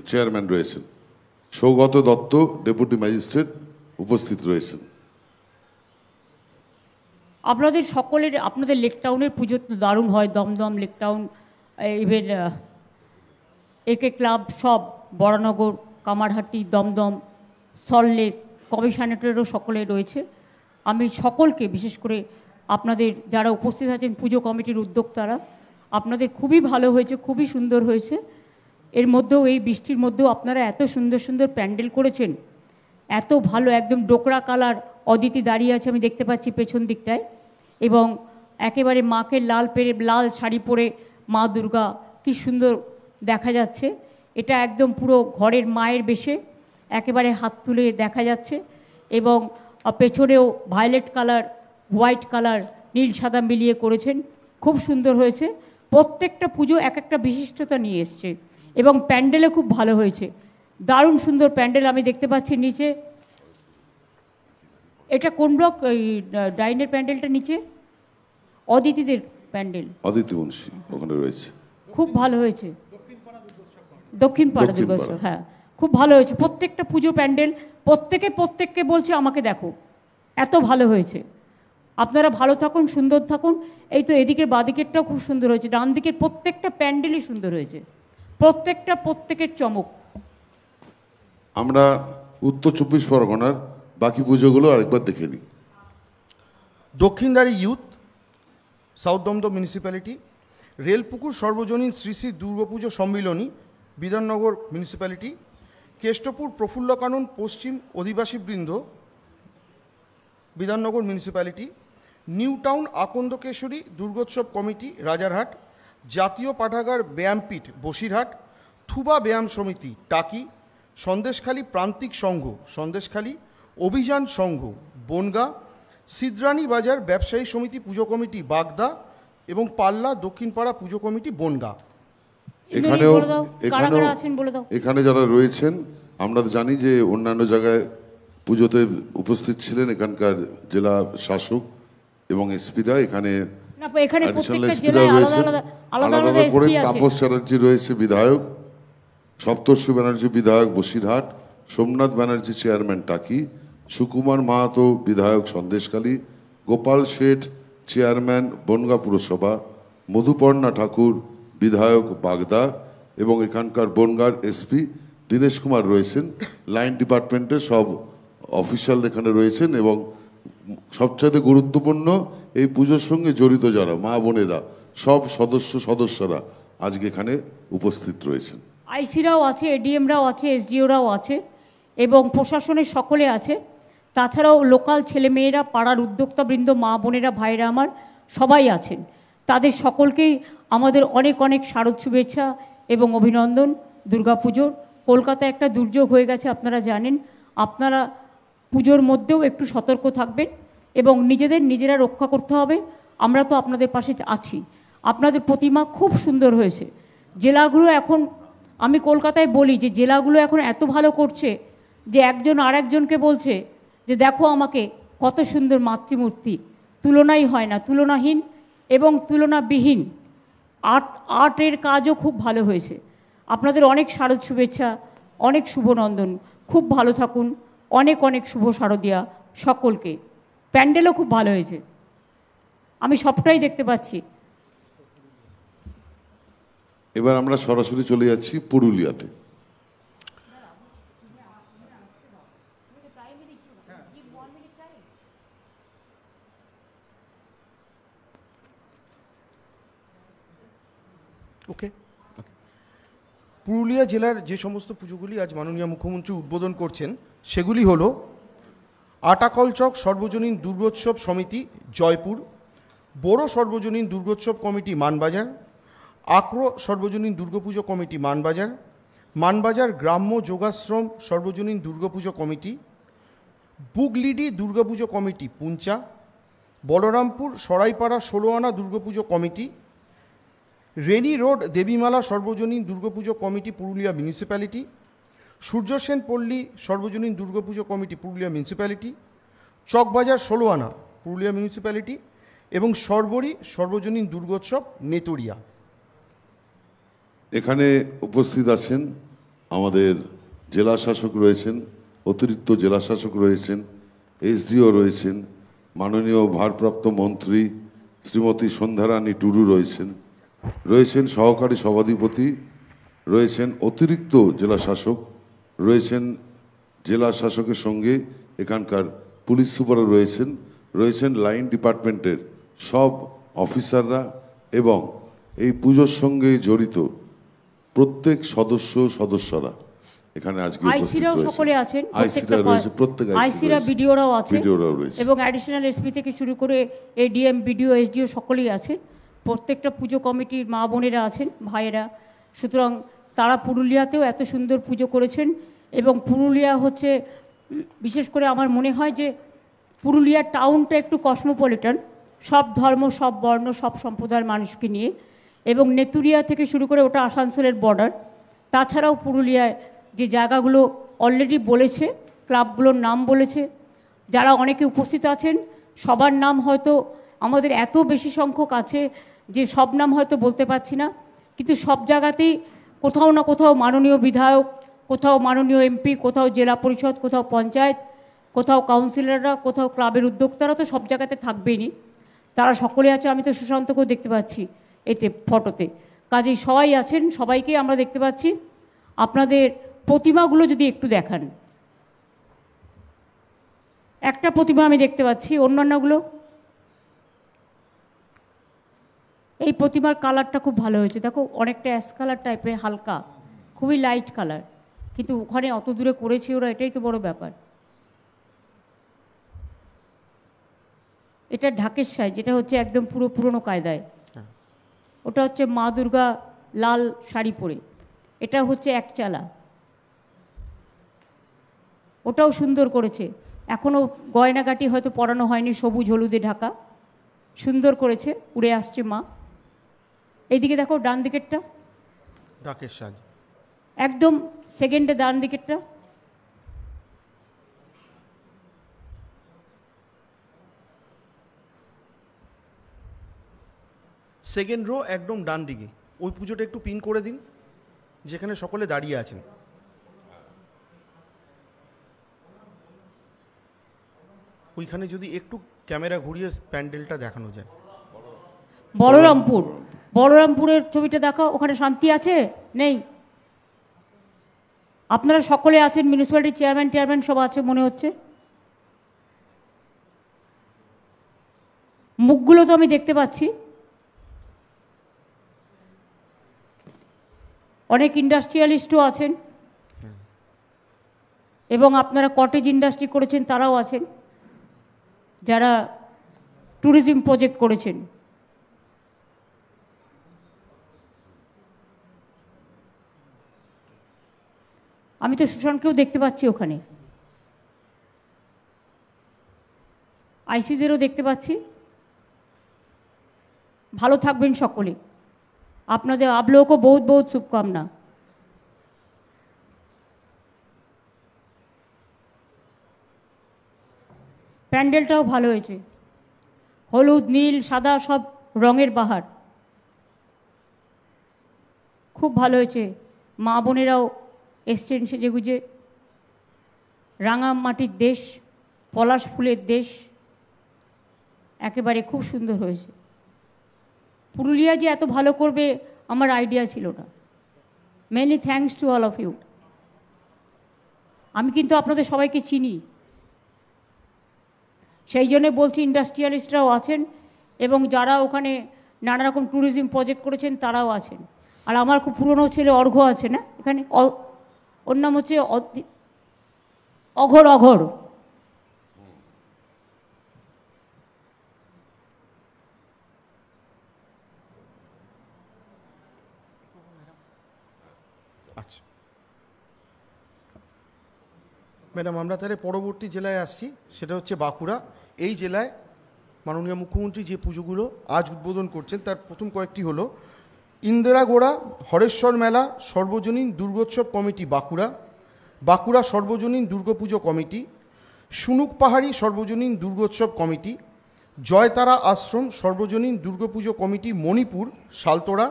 চেয়ারম্যান রয়েছেন, সৌগত দত্ত ডেপুটি ম্যাজিস্ট্রেট উপস্থিত রয়েছেন। আপনাদের সকলের, আপনাদের লেকটাউনের পুজো তো দারুণ হয়, দমদম লেকটাউন, ইভেন একে ক্লাব সব, বরানগর, কামারহাটি, দমদম, সল্টলেক, কমিশনারেটরও সকলে রয়েছে। আমি সকলকে, বিশেষ করে আপনাদের যারা উপস্থিত আছেন পুজো কমিটির উদ্যোক্তারা, আপনাদের খুবই ভালো হয়েছে, খুবই সুন্দর হয়েছে। এর মধ্যেও, এই বৃষ্টির মধ্যেও আপনারা এত সুন্দর সুন্দর প্যান্ডেল করেছেন, এত ভালো, একদম ডোকরা কালার। অদিতি দাঁড়িয়ে আছে, আমি দেখতে পাচ্ছি পেছন দিকটায়, এবং একেবারে মাকে লাল শাড়ি পরে মা দুর্গা কি সুন্দর দেখা যাচ্ছে। এটা একদম পুরো ঘরের মায়ের বেশে একেবারে হাত তুলে দেখা যাচ্ছে, এবং পেছনেও ভায়োলেট কালার, হোয়াইট কালার, নীল সাদা মিলিয়ে করেছেন, খুব সুন্দর হয়েছে। প্রত্যেকটা পুজো এক একটা বিশিষ্টতা নিয়ে এসছে এবং প্যান্ডেলে খুব ভালো হয়েছে, দারুণ সুন্দর প্যান্ডেল আমি দেখতে পাচ্ছি নিচে। এটা কোন ব্লক, এই ডাইনের প্যান্ডেলটা নিচে অদিতিদের প্যান্ডেল, অদিতি বংশী ওখানে রয়েছে, খুব ভালো হয়েছে। দক্ষিণ পাড়া দুর্গোৎসব, হ্যাঁ খুব ভালো হয়েছে। প্রত্যেকটা পুজো প্যান্ডেল প্রত্যেককে বলছে আমাকে দেখো, এত ভালো হয়েছে। আপনারা ভালো থাকুন, সুন্দর থাকুন। এই তো এদিকের বাদিকেরটাও খুব সুন্দর হয়েছে, ডান দিকের প্রত্যেকটা প্যান্ডেলই সুন্দর হয়েছে, প্রত্যেকের চমক। আমরা উত্তর 24 পরগনার বাকি পুজোগুলো আরেকবার দেখে নিই। Dakshindari youth, south Dum Dum municipality, Relpukur সর্বজনীন শ্রী শ্রী দুর্গাপুজো সম্মিলনী বিধাননগর মিউনিসিপ্যালিটি, কেষ্টপুর প্রফুল্লকানন পশ্চিম অধিবাসীবৃন্দ Bidhannagar municipality, new town Akandakeshari Durgotsav committee Rajarhat, জাতীয় পাঠাগার ব্যায়ামপীঠ বসিরহাট, থুবা ব্যায়াম সমিতি টাকি, সন্দেশখালী প্রান্তিক সংঘ সন্দেশখালী, অভিযান সংঘ বনগা, সিদ্রানী বাজার ব্যবসায়ী সমিতি পুজো কমিটি বাগদা এবং পাল্লা দক্ষিণপাড়া পুজো কমিটি বনগা। এখানে যারা রয়েছেন আমরা জানি যে অন্যান্য জায়গায় পুজোতে উপস্থিত ছিলেন এখানকার জেলা শাসক এবং এসপিরা, এখানে আলাদা করে তাপস চ্যাটার্জি রয়েছে বিধায়ক, সপ্তর্ষি ব্যানার্জি বিধায়ক বসিরহাট, সোমনাথ ব্যানার্জি চেয়ারম্যান টাকি, সুকুমার মাহাতো বিধায়ক সন্দেশখালী, গোপাল শেঠ চেয়ারম্যান বনগাঁ পুরসভা, মধুপর্ণা ঠাকুর বিধায়ক বাগদা এবং এখানকার বনগাঁর এসপি দীনেশ কুমার রয়েছেন। লাইন ডিপার্টমেন্টের সব অফিসিয়াল এখানে রয়েছেন এবং সবচাইতে গুরুত্বপূর্ণ এই পুজোর সঙ্গে জড়িত যারা মা বোনেরা সব সদস্যরা আজকে এখানে উপস্থিত রয়েছেন। আইসিরাও আছে, এডিএমরাও আছে, এসডিওরাও আছে এবং প্রশাসনের সকলে আছে। তাছাড়াও লোকাল ছেলেমেয়েরা, পাড়ার উদ্যোক্তাবৃন্দ, মা বোনেরা, ভাইরা আমার সবাই আছেন। তাদের সকলকেই আমাদের অনেক শারদ শুভেচ্ছা এবং অভিনন্দন দুর্গাপুজোর। কলকাতায় একটা দুর্যোগ হয়ে গেছে আপনারা জানেন। আপনারা পুজোর মধ্যেও একটু সতর্ক থাকবেন এবং নিজেরা রক্ষা করতে হবে। আমরা তো আপনাদের পাশে আছি। আপনাদের প্রতিমা খুব সুন্দর হয়েছে। জেলাগুলো এখন, আমি কলকাতায় বলি যে জেলাগুলো এখন এত ভালো করছে যে একজন আরেকজনকে বলছে যে দেখো আমাকে কত সুন্দর মাতৃমূর্তি, তুলনাই হয় না, তুলনাহীন এবং তুলনাবিহীন। আর্টের কাজও খুব ভালো হয়েছে। আপনাদের অনেক শারদ শুভেচ্ছা, অনেক শুভনন্দন। খুব ভালো থাকুন। অনেক শুভ শারদিয়া সকলকে। প্যান্ডেলও খুব ভালো হয়েছে, আমি সবটাই দেখতে পাচ্ছি। এবার আমরা সরাসরি চলে যাচ্ছি পুরুলিয়াতে। ওকে, পুরুলিয়া জেলার যে সমস্ত পুজোগুলি আজ মাননীয় মুখ্যমন্ত্রী উদ্বোধন করছেন সেগুলি হলো আটাকলচক সর্বজনীন দুর্গোৎসব সমিতি জয়পুর, বড়ো সর্বজনীন দুর্গোৎসব কমিটি মানবাজার, আক্রো সর্বজনীন দুর্গাপুজো কমিটি মানবাজার গ্রাম্য যোগাশ্রম সর্বজনীন দুর্গাপুজো কমিটি, বুগলিডি দুর্গাপুজো কমিটি পুঞ্চা, বলরামপুর সরাইপাড়া 16 আনা দুর্গাপুজো কমিটি, রেনি রোড দেবীমালা সর্বজনীন দুর্গাপুজো কমিটি পুরুলিয়া মিউনিসিপ্যালিটি, সূর্যসেন পল্লী সর্বজনীন দুর্গাপুজো কমিটি পুরুলিয়া মিউনিসিপ্যালিটি, চকবাজার 16 আনা পুরুলিয়া মিউনিসিপ্যালিটি এবং সর্বরী সর্বজনীন দুর্গোৎসব নেতুরিয়া। এখানে উপস্থিত আছেন আমাদের জেলা শাসক রয়েছেন, অতিরিক্ত জেলা শাসক রয়েছেন, এসডিও রয়েছেন, মাননীয় ভারপ্রাপ্ত মন্ত্রী শ্রীমতী সন্ধ্যারানী টুডু রয়েছেন সহকারী সভাধিপতি, রয়েছেন অতিরিক্ত জেলা শাসক, রয়েছেন জেলা শাসকের সঙ্গে এখানকার পুলিশ সুপারও রয়েছেন লাইন ডিপার্টমেন্টের সব অফিসাররা এবং এই পুজোর সঙ্গে জড়িত প্রত্যেক সদস্যরা এখানে আজকে আইসিরাও সকলে আছেন, আইসিরা রয়েছে, প্রত্যেক আইসিরা বিডিওরাও আছেন এবং অ্যাডিশনাল এসপি থেকে শুরু করে এডিএম, বিডিও, এসডিও সকলেই আছেন। প্রত্যেকটা পুজো কমিটির মা বোনেরা আছেন, ভাইয়েরা। সুতরাং তারা পুরুলিয়াতেও এত সুন্দর পুজো করেছেন এবং পুরুলিয়া হচ্ছে, বিশেষ করে আমার মনে হয় যে পুরুলিয়া টাউনটা একটু কসমোপলিটন, সব ধর্ম, সব বর্ণ, সব সম্প্রদায়ের মানুষকে নিয়ে এবং নেতুরিয়া থেকে শুরু করে ওটা আসানসোলের বর্ডার। তাছাড়াও পুরুলিয়ায় যে জায়গাগুলো অলরেডি বলেছে, ক্লাবগুলোর নাম বলেছে, যারা অনেকে উপস্থিত আছেন সবার নাম হয়তো আমাদের এত বেশি সংখ্যক আছে যে সব নাম হয়তো বলতে পারছি না, কিন্তু সব জায়গাতেই কোথাও না কোথাও মাননীয় বিধায়ক, কোথাও মাননীয় এমপি, কোথাও জেলা পরিষদ, কোথাও পঞ্চায়েত, কোথাও কাউন্সিলররা, কোথাও ক্লাবের উদ্যোক্তারা তো সব জায়গাতে থাকবেনই। তারা সকলে আছে, আমি তো সুশান্তকেও দেখতে পাচ্ছি এতে ফটোতে, কাজেই সবাই আছেন, সবাইকেই আমরা দেখতে পাচ্ছি। আপনাদের প্রতিমাগুলো যদি একটু দেখান, একটা প্রতিমা আমি দেখতে পাচ্ছি, অন্যান্যগুলো এই প্রতিমার কালারটা খুব ভালো হয়েছে, দেখো অনেকটা অ্যাশ কালার টাইপের, হালকা, খুবই লাইট কালার, কিন্তু ওখানে অত দূরে করেছে ওরা, এটাই তো বড় ব্যাপার। এটা ঢাকের সাইজ, যেটা হচ্ছে একদম পুরো পুরনো কায়দায়, ওটা হচ্ছে মা দুর্গা লাল শাড়ি পরে, এটা হচ্ছে একচালা, ওটাও সুন্দর করেছে, এখনও গয়নাগাটি হয়তো পরানো হয়নি, সবুজ হলুদে ঢাকা, সুন্দর করেছে, উড়ে আসছে মা। এইদিকে দেখো ডান দিকেরটা, ঢাকের সাজ একদম সেকেন্ডে ডান দিকেরটা, সেকেন্ড রো একদম ডান দিকে, ওই পুজোটা একটু পিন করে দিন যেখানে সকলে দাঁড়িয়ে আছেন। ওইখানে যদি একটু ক্যামেরা ঘুরিয়ে প্যান্ডেলটা দেখানো যায়। বলরামপুর, বলরামপুরের ছবিটা দেখো, ওখানে শান্তি আছে নেই? আপনারা সকলে আছেন, মিউনিসিপ্যালিটির চেয়ারম্যান সব আছে মনে হচ্ছে। মুখগুলো তো আমি দেখতে পাচ্ছি, অনেক ইন্ডাস্ট্রিয়ালিস্টও আছেন, এবং আপনারা কটেজ ইন্ডাস্ট্রি করেছেন তারাও আছেন, যারা ট্যুরিজম প্রজেক্ট করেছেন। আমি তো সুশান্তকেও দেখতে পাচ্ছি ওখানে, আইসিদেরও দেখতে পাচ্ছি। ভালো থাকবেন সকলে, আপনাদের आप लोगों को बहुत बहुत शुभकामना। প্যান্ডেলটাও ভালো হয়েছে, হলুদ নীল সাদা সব রঙের বাহার, খুব ভালো হয়েছে। মা বোনেরাও এসছেন সেজেগুজে, রাঙা মাটির দেশ, পলাশ ফুলের দেশ, একেবারে খুব সুন্দর হয়েছে। পুরুলিয়া যে এত ভালো করবে আমার আইডিয়া ছিল না। Many thanks to all of you. আমি কিন্তু আপনাদের সবাইকে চিনি, সেই জন্য বলছি ইন্ডাস্ট্রিয়ালিস্টরাও আছেন, এবং যারা ওখানে নানা রকম ট্যুরিজম প্রজেক্ট করেছেন তারাও আছেন। আর আমার খুব পুরনো ছেলে অর্ঘ্য আছে না এখানে, ওর নাম হচ্ছে অঘর, অঘর। আচ্ছা ম্যাডাম, আমরা তাহলে পরবর্তী জেলায় আসছি, সেটা হচ্ছে বাঁকুড়া। এই জেলায় মাননীয় মুখ্যমন্ত্রী যে পুজোগুলো আজ উদ্বোধন করছেন তার প্রথম কয়েকটি হলো ইন্দিরাগোড়া হরেশ্বর মেলা সর্বজনীন দুর্গোৎসব কমিটি বাঁকুড়া, বাঁকুড়া সর্বজনীন দুর্গাপুজো কমিটি, সুনুক পাহাড়ি সর্বজনীন দুর্গোৎসব কমিটি, জয়তারা আশ্রম সর্বজনীন দুর্গাপুজো কমিটি মণিপুর সালতোড়া,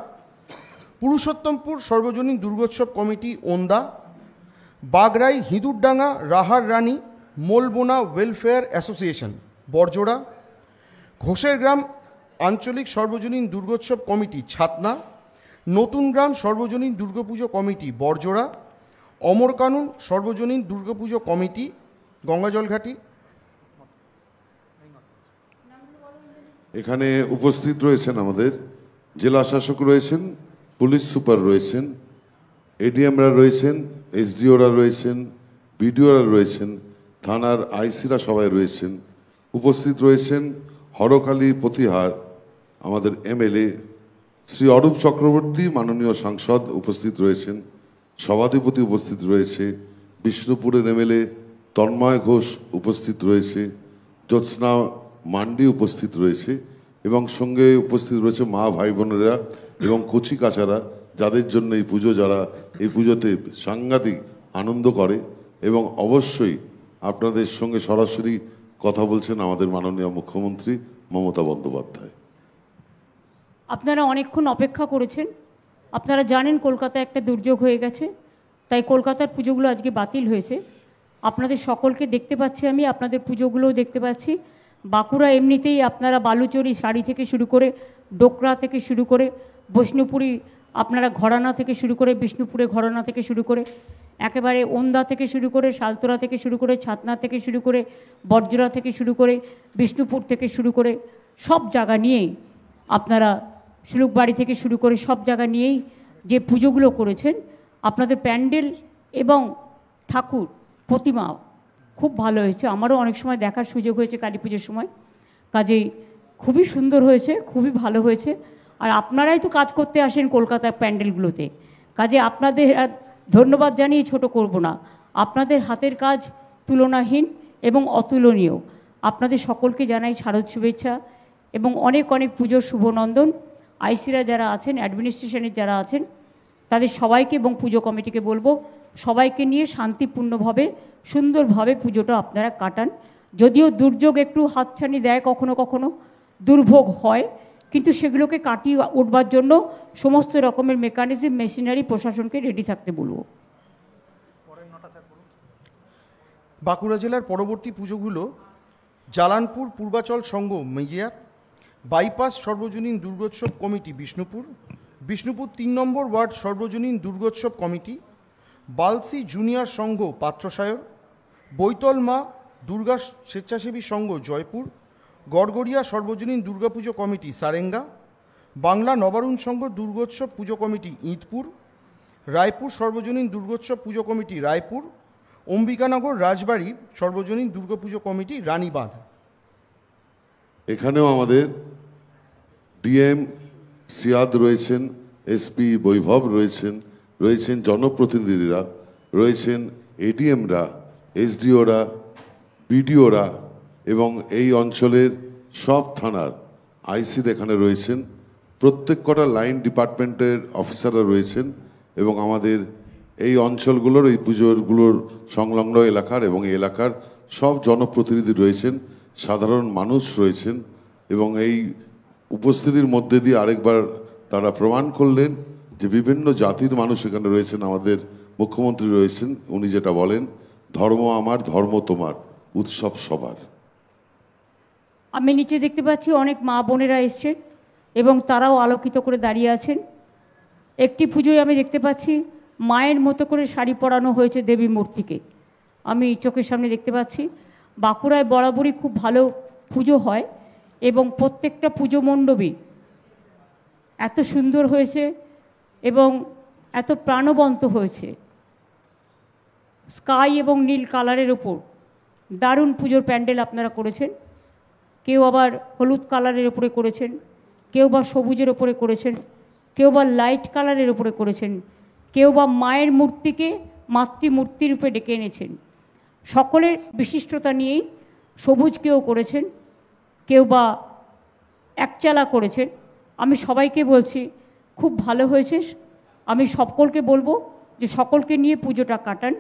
পুরুষোত্তমপুর সর্বজনীন দুর্গোৎসব কমিটি ওন্দা, বাগরাই হিঁদুরডাঙ্গা রাহার রানী মোলবোনা ওয়েলফেয়ার অ্যাসোসিয়েশন বরজোড়া, ঘোষের গ্রাম আঞ্চলিক সর্বজনীন দুর্গোৎসব কমিটি ছাতনা, নতুন গ্রাম সর্বজনীন দুর্গাপুজো কমিটি বরজোড়া, অমরকানন সর্বজনীন দুর্গাপুজো কমিটি গঙ্গাজলঘাটি। এখানে উপস্থিত রয়েছেন আমাদের জেলা শাসক রয়েছেন, পুলিশ সুপার রয়েছেন, এডিএমরা রয়েছেন, এসডিওরা রয়েছেন, বিডিওরা রয়েছেন, থানার আইসিরা সবাই রয়েছেন। উপস্থিত রয়েছেন হরকালী প্রতিহার আমাদের এমএলএ শ্রী অরূপ চক্রবর্তী, মাননীয় সাংসদ উপস্থিত রয়েছেন, সভাধিপতি উপস্থিত রয়েছে, বিষ্ণুপুরের এমএলএ তন্ময় ঘোষ উপস্থিত রয়েছে, জ্যোৎস্না মান্ডি উপস্থিত রয়েছে, এবং সঙ্গে উপস্থিত রয়েছে মা ভাই বোনেরা এবং কচি কাচারা, যাদের জন্য এই পুজো, যারা এই পুজোতে সাংঘাতিক আনন্দ করে। এবং অবশ্যই আপনাদের সঙ্গে সরাসরি কথা বলছেন আমাদের মাননীয় মুখ্যমন্ত্রী মমতা বন্দ্যোপাধ্যায়। আপনারা অনেকক্ষণ অপেক্ষা করেছেন। আপনারা জানেন কলকাতায় একটা দুর্যোগ হয়ে গেছে, তাই কলকাতার পুজোগুলো আজকে বাতিল হয়েছে। আপনাদের সকলকে দেখতে পাচ্ছি আমি, আপনাদের পুজোগুলোও দেখতে পাচ্ছি। বাঁকুড়া এমনিতেই আপনারা বালুচরি শাড়ি থেকে শুরু করে, ডোকরা থেকে শুরু করে, বৈষ্ণুপুরি আপনারা ঘরানা থেকে শুরু করে, বিষ্ণুপুরে ঘরানা থেকে শুরু করে, একেবারে ওন্দা থেকে শুরু করে, শালতোরা থেকে শুরু করে, ছাতনা থেকে শুরু করে, বর্জরা থেকে শুরু করে, বিষ্ণুপুর থেকে শুরু করে, সব জায়গা নিয়েই আপনারা, শিলুকবাড়ি থেকে শুরু করে সব জায়গা নিয়েই যে পুজোগুলো করেছেন, আপনাদের প্যান্ডেল এবং ঠাকুর প্রতিমা খুব ভালো হয়েছে। আমারও অনেক সময় দেখার সুযোগ হয়েছে কালী পুজোর সময়, কাজেই খুবই সুন্দর হয়েছে, খুবই ভালো হয়েছে। আর আপনারাই তো কাজ করতে আসেন কলকাতার প্যান্ডেলগুলোতে, কাজে আপনাদের ধন্যবাদ জানিয়ে ছোট করব না। আপনাদের হাতের কাজ তুলনাহীন এবং অতুলনীয়। আপনাদের সকলকে জানাই শারদ শুভেচ্ছা এবং অনেক অনেক পুজোর শুভনন্দন। আইসিরা যারা আছেন, অ্যাডমিনিস্ট্রেশনের যারা আছেন, তাদের সবাইকে এবং পুজো কমিটিকে বলবো সবাইকে নিয়ে শান্তিপূর্ণভাবে সুন্দরভাবে পুজোটা আপনারা কাটান। যদিও দুর্যোগ একটু হাতছানি দেয়, কখনো কখনো দুর্ভোগ হয়, কিন্তু সেগুলোকে কাটিয়ে উঠবার জন্য সমস্ত রকমের মেকানিজম, মেশিনারি প্রশাসনকে রেডি থাকতে বলবো। বাঁকুড়া জেলার পরবর্তী পুজোগুলো জালানপুর পূর্বাচল সংঘ মেজিয়া, বাইপাস সর্বজনীন দুর্গোৎসব কমিটি বিষ্ণুপুর, বিষ্ণুপুর 3 নম্বর ওয়ার্ড সর্বজনীন দুর্গোৎসব কমিটি, বালসি জুনিয়র সংঘ পাত্রসায়র, বৈতল মা দুর্গা স্বেচ্ছাসেবী সংঘ জয়পুর, গড়গড়িয়া সর্বজনীন দুর্গাপুজো কমিটি সারেঙ্গা, বাংলা নবারুণ সংঘ দুর্গোৎসব পুজো কমিটি ইঁদপুর, রায়পুর সর্বজনীন দুর্গোৎসব পুজো কমিটি রায়পুর, অম্বিকানগর রাজবাড়ি সর্বজনীন দুর্গাপুজো কমিটি রানীবাঁধ। এখানেও আমাদের ডিএম সিয়াদ রয়েছেন, এসপি বৈভব রয়েছেন জনপ্রতিনিধিরা, রয়েছেন এডিএমরা, এসডিওরা, বিডিওরা এবং এই অঞ্চলের সব থানার আইসির এখানে রয়েছেন। প্রত্যেক কটা লাইন ডিপার্টমেন্টের অফিসাররা রয়েছেন এবং আমাদের এই অঞ্চলগুলোর, এই পুজোগুলোর সংলগ্ন এলাকার এবং এই এলাকার সব জনপ্রতিনিধি রয়েছেন, সাধারণ মানুষ রয়েছেন। এবং এই উপস্থিতির মধ্যে দিয়ে আরেকবার তারা প্রমাণ করলেন যে বিভিন্ন জাতির মানুষ এখানে রয়েছেন। আমাদের মুখ্যমন্ত্রী রয়েছেন, উনি যেটা বলেন, ধর্ম আমার, ধর্ম তোমার, উৎসব সবার। আমি নিচে দেখতে পাচ্ছি অনেক মা বোনেরা এসছেন এবং তারাও আলোকিত করে দাঁড়িয়ে আছেন। একটি পুজোয় আমি দেখতে পাচ্ছি মায়ের মতো করে শাড়ি পরানো হয়েছে দেবী মূর্তিকে, আমি চোখের সামনে দেখতে পাচ্ছি। বাঁকুড়ায় বরাবরই খুব ভালো পুজো হয় এবং প্রত্যেকটা পুজো মণ্ডপই এত সুন্দর হয়েছে এবং এত প্রাণবন্ত হয়েছে। স্কাই এবং নীল কালারের ওপর দারুণ পুজোর প্যান্ডেল আপনারা করেছেন। কেউ আবার হলুদ কালারের ওপরে করেছেন, কেউ বা সবুজের ওপরে করেছেন, কেউ বা লাইট কালারের ওপরে করেছেন, কেউ বা মায়ের মূর্তিকে মাতৃমূর্তি রূপে ডেকে এনেছেন। সকলের বিশিষ্টতা নিয়েই সবুজ কেউ করেছেন, কেউ বা একচালা করেছেন। আমি সবাইকে বলছি খুব ভালো হয়েছে। আমি সকলকে বলবো যে সকলকে নিয়ে পুজোটা কাটান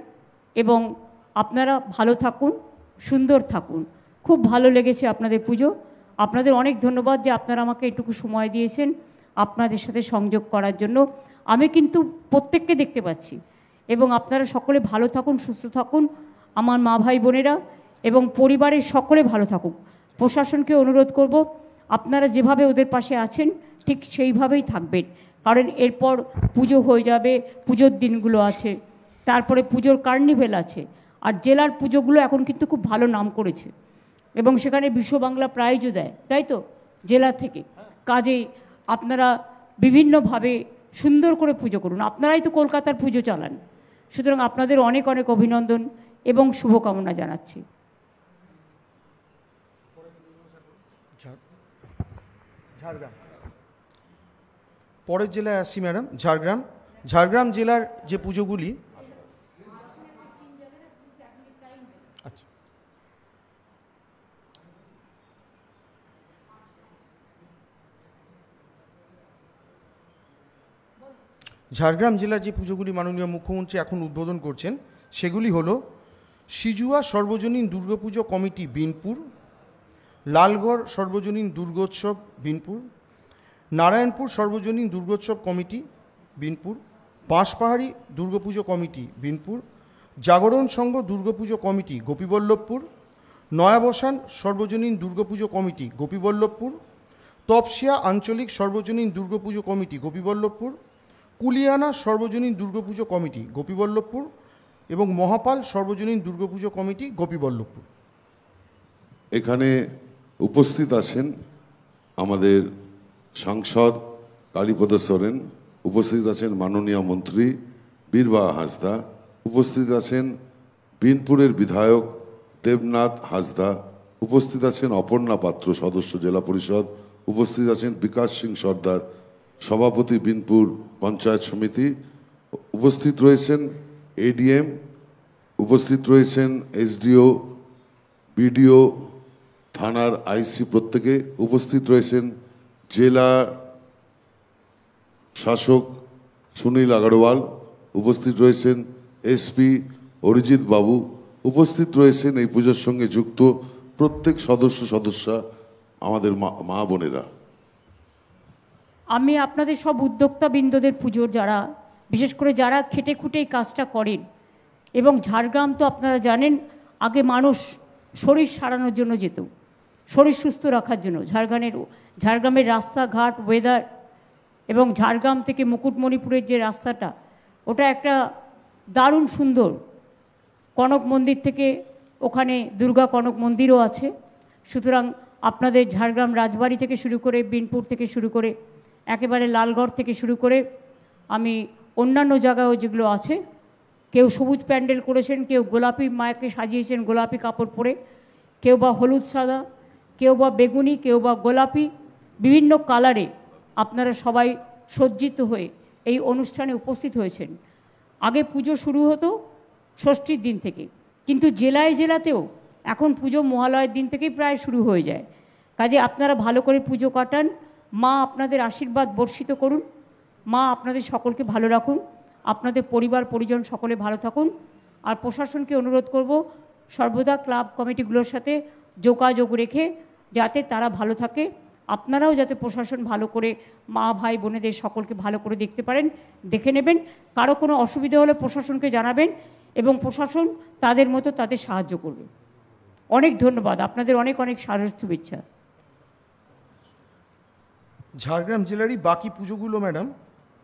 এবং আপনারা ভালো থাকুন, সুন্দর থাকুন। খুব ভালো লেগেছে আপনাদের পুজো। আপনাদের অনেক ধন্যবাদ যে আপনারা আমাকে এটুকু সময় দিয়েছেন আপনাদের সাথে সংযোগ করার জন্য। আমি কিন্তু প্রত্যেককে দেখতে পাচ্ছি এবং আপনারা সকলে ভালো থাকুন, সুস্থ থাকুন, আমার মা ভাই বোনেরা এবং পরিবারের সকলে ভালো থাকুক। প্রশাসনকে অনুরোধ করব আপনারা যেভাবে ওদের পাশে আছেন ঠিক সেইভাবেই থাকবেন, কারণ এরপর পুজো হয়ে যাবে, পুজোর দিনগুলো আছে, তারপরে পুজোর কার্নিভেল আছে। আর জেলার পুজোগুলো এখন কিন্তু খুব ভালো নাম করেছে এবং সেখানে বিশ্ব বাংলা প্রাইজও দেয়, তাই তো, জেলা থেকে। কাজেই আপনারা বিভিন্নভাবে সুন্দর করে পুজো করুন। আপনারাই তো কলকাতার পুজো চালান, সুতরাং আপনাদের অনেক অনেক অভিনন্দন এবং শুভকামনা জানাচ্ছি। ঝাড়গ্রাম, পরের জেলায় আসছি ম্যাডাম। ঝাড়গ্রাম জেলার যে পুজোগুলি, আচ্ছা, ঝাড়গ্রাম জেলার যে পুজোগুলি মাননীয় মুখ্যমন্ত্রী এখন উদ্বোধন করছেন সেগুলি হলো সিজুয়া সর্বজনীন দুর্গাপুজো কমিটি বিনপুর, লালগড় সর্বজনীন দুর্গোৎসব বিনপুর, নারায়ণপুর সর্বজনীন দুর্গোৎসব কমিটি বিনপুর, বাঁশপাহাড়ি দুর্গাপুজো কমিটি বিনপুর, জাগরণ সংঘ দুর্গাপুজো কমিটি গোপীবল্লভপুর, নয়াবসান সর্বজনীন দুর্গাপুজো কমিটি গোপীবল্লভপুর, তপসিয়া আঞ্চলিক সর্বজনীন দুর্গাপুজো কমিটি গোপীবল্লভপুর, কুলিয়ানা সর্বজনীন দুর্গাপুজো কমিটি গোপীবল্লভপুর এবং মহাপাল সর্বজনীন দুর্গাপুজো কমিটি গোপীবল্লভপুর। এখানে উপস্থিত আছেন আমাদের সাংসদ কালীপদ সোরেন, উপস্থিত আছেন মাননীয় মন্ত্রী বীরবাহা হাঁসদা, উপস্থিত আছেন বিনপুরের বিধায়ক দেবনাথ হাঁসদা, উপস্থিত আছেন অপর্ণা পাত্র সদস্য জেলা পরিষদ, উপস্থিত আছেন বিকাশ সিং সর্দার সভাপতি বিনপুর পঞ্চায়েত সমিতি, উপস্থিত রয়েছেন এডিএম, উপস্থিত রয়েছেন এসডিও, বিডিও, থানার আইসি প্রত্যেকে, উপস্থিত রয়েছেন জেলা শাসক সুনীল আগরওয়াল, উপস্থিত রয়েছেন এসপি অরিজিৎ বাবু, উপস্থিত রয়েছেন এই পুজোর সঙ্গে যুক্ত প্রত্যেক সদস্যা আমাদের মা বোনেরা। আমি আপনাদের সব উদ্যোক্তাবৃন্দদের পুজোর যারা বিশেষ করে যারা খেটে খুঁটে এই কাজটা করেন, এবং ঝাড়গ্রাম তো আপনারা জানেন আগে মানুষ শরীর সারানোর জন্য যেত, শরীর সুস্থ রাখার জন্য। ঝাড়গ্রামের রাস্তাঘাট, ওয়েদার এবং ঝাড়গ্রাম থেকে মুকুটমণিপুরের যে রাস্তাটা, ওটা একটা দারুণ সুন্দর। কনক মন্দির থেকে ওখানে দুর্গা কনক মন্দিরও আছে। সুতরাং আপনাদের ঝাড়গ্রাম রাজবাড়ি থেকে শুরু করে, বিনপুর থেকে শুরু করে, একেবারে লালগড় থেকে শুরু করে আমি অন্যান্য জায়গায়ও যেগুলো আছে, কেউ সবুজ প্যান্ডেল করেছেন, কেউ গোলাপি মায়াকে সাজিয়েছেন গোলাপি কাপড় পরে, কেউ বা হলুদ সাদা, কেউ বা বেগুনি, কেউ বা গোলাপি, বিভিন্ন কালারে আপনারা সবাই সজ্জিত হয়ে এই অনুষ্ঠানে উপস্থিত হয়েছেন। আগে পুজো শুরু হতো ষষ্ঠীর দিন থেকে, কিন্তু জেলায় জেলাতেও এখন পুজো মহালয়ের দিন থেকেই প্রায় শুরু হয়ে যায়। কাজে আপনারা ভালো করে পুজো কাটান, মা আপনাদের আশীর্বাদ বর্ষিত করুন, মা আপনাদের সকলকে ভালো রাখুন, আপনাদের পরিবার পরিজন সকলে ভালো থাকুন। আর প্রশাসনকে অনুরোধ করব সর্বদা ক্লাব কমিটিগুলোর সাথে যোগাযোগ রেখে যাতে তারা ভালো থাকে, আপনারাও যাতে প্রশাসন ভালো করে মা ভাই বোনেদের সকলকে ভালো করে দেখতে পারেন, দেখে নেবেন। কারো কোনো অসুবিধা হলে প্রশাসনকে জানাবেন এবং প্রশাসন তাদের মতো তাদের সাহায্য করবে। অনেক ধন্যবাদ, আপনাদের অনেক অনেক সারস শুভেচ্ছা। ঝাড়গ্রাম জেলারই বাকি পুজোগুলো ম্যাডাম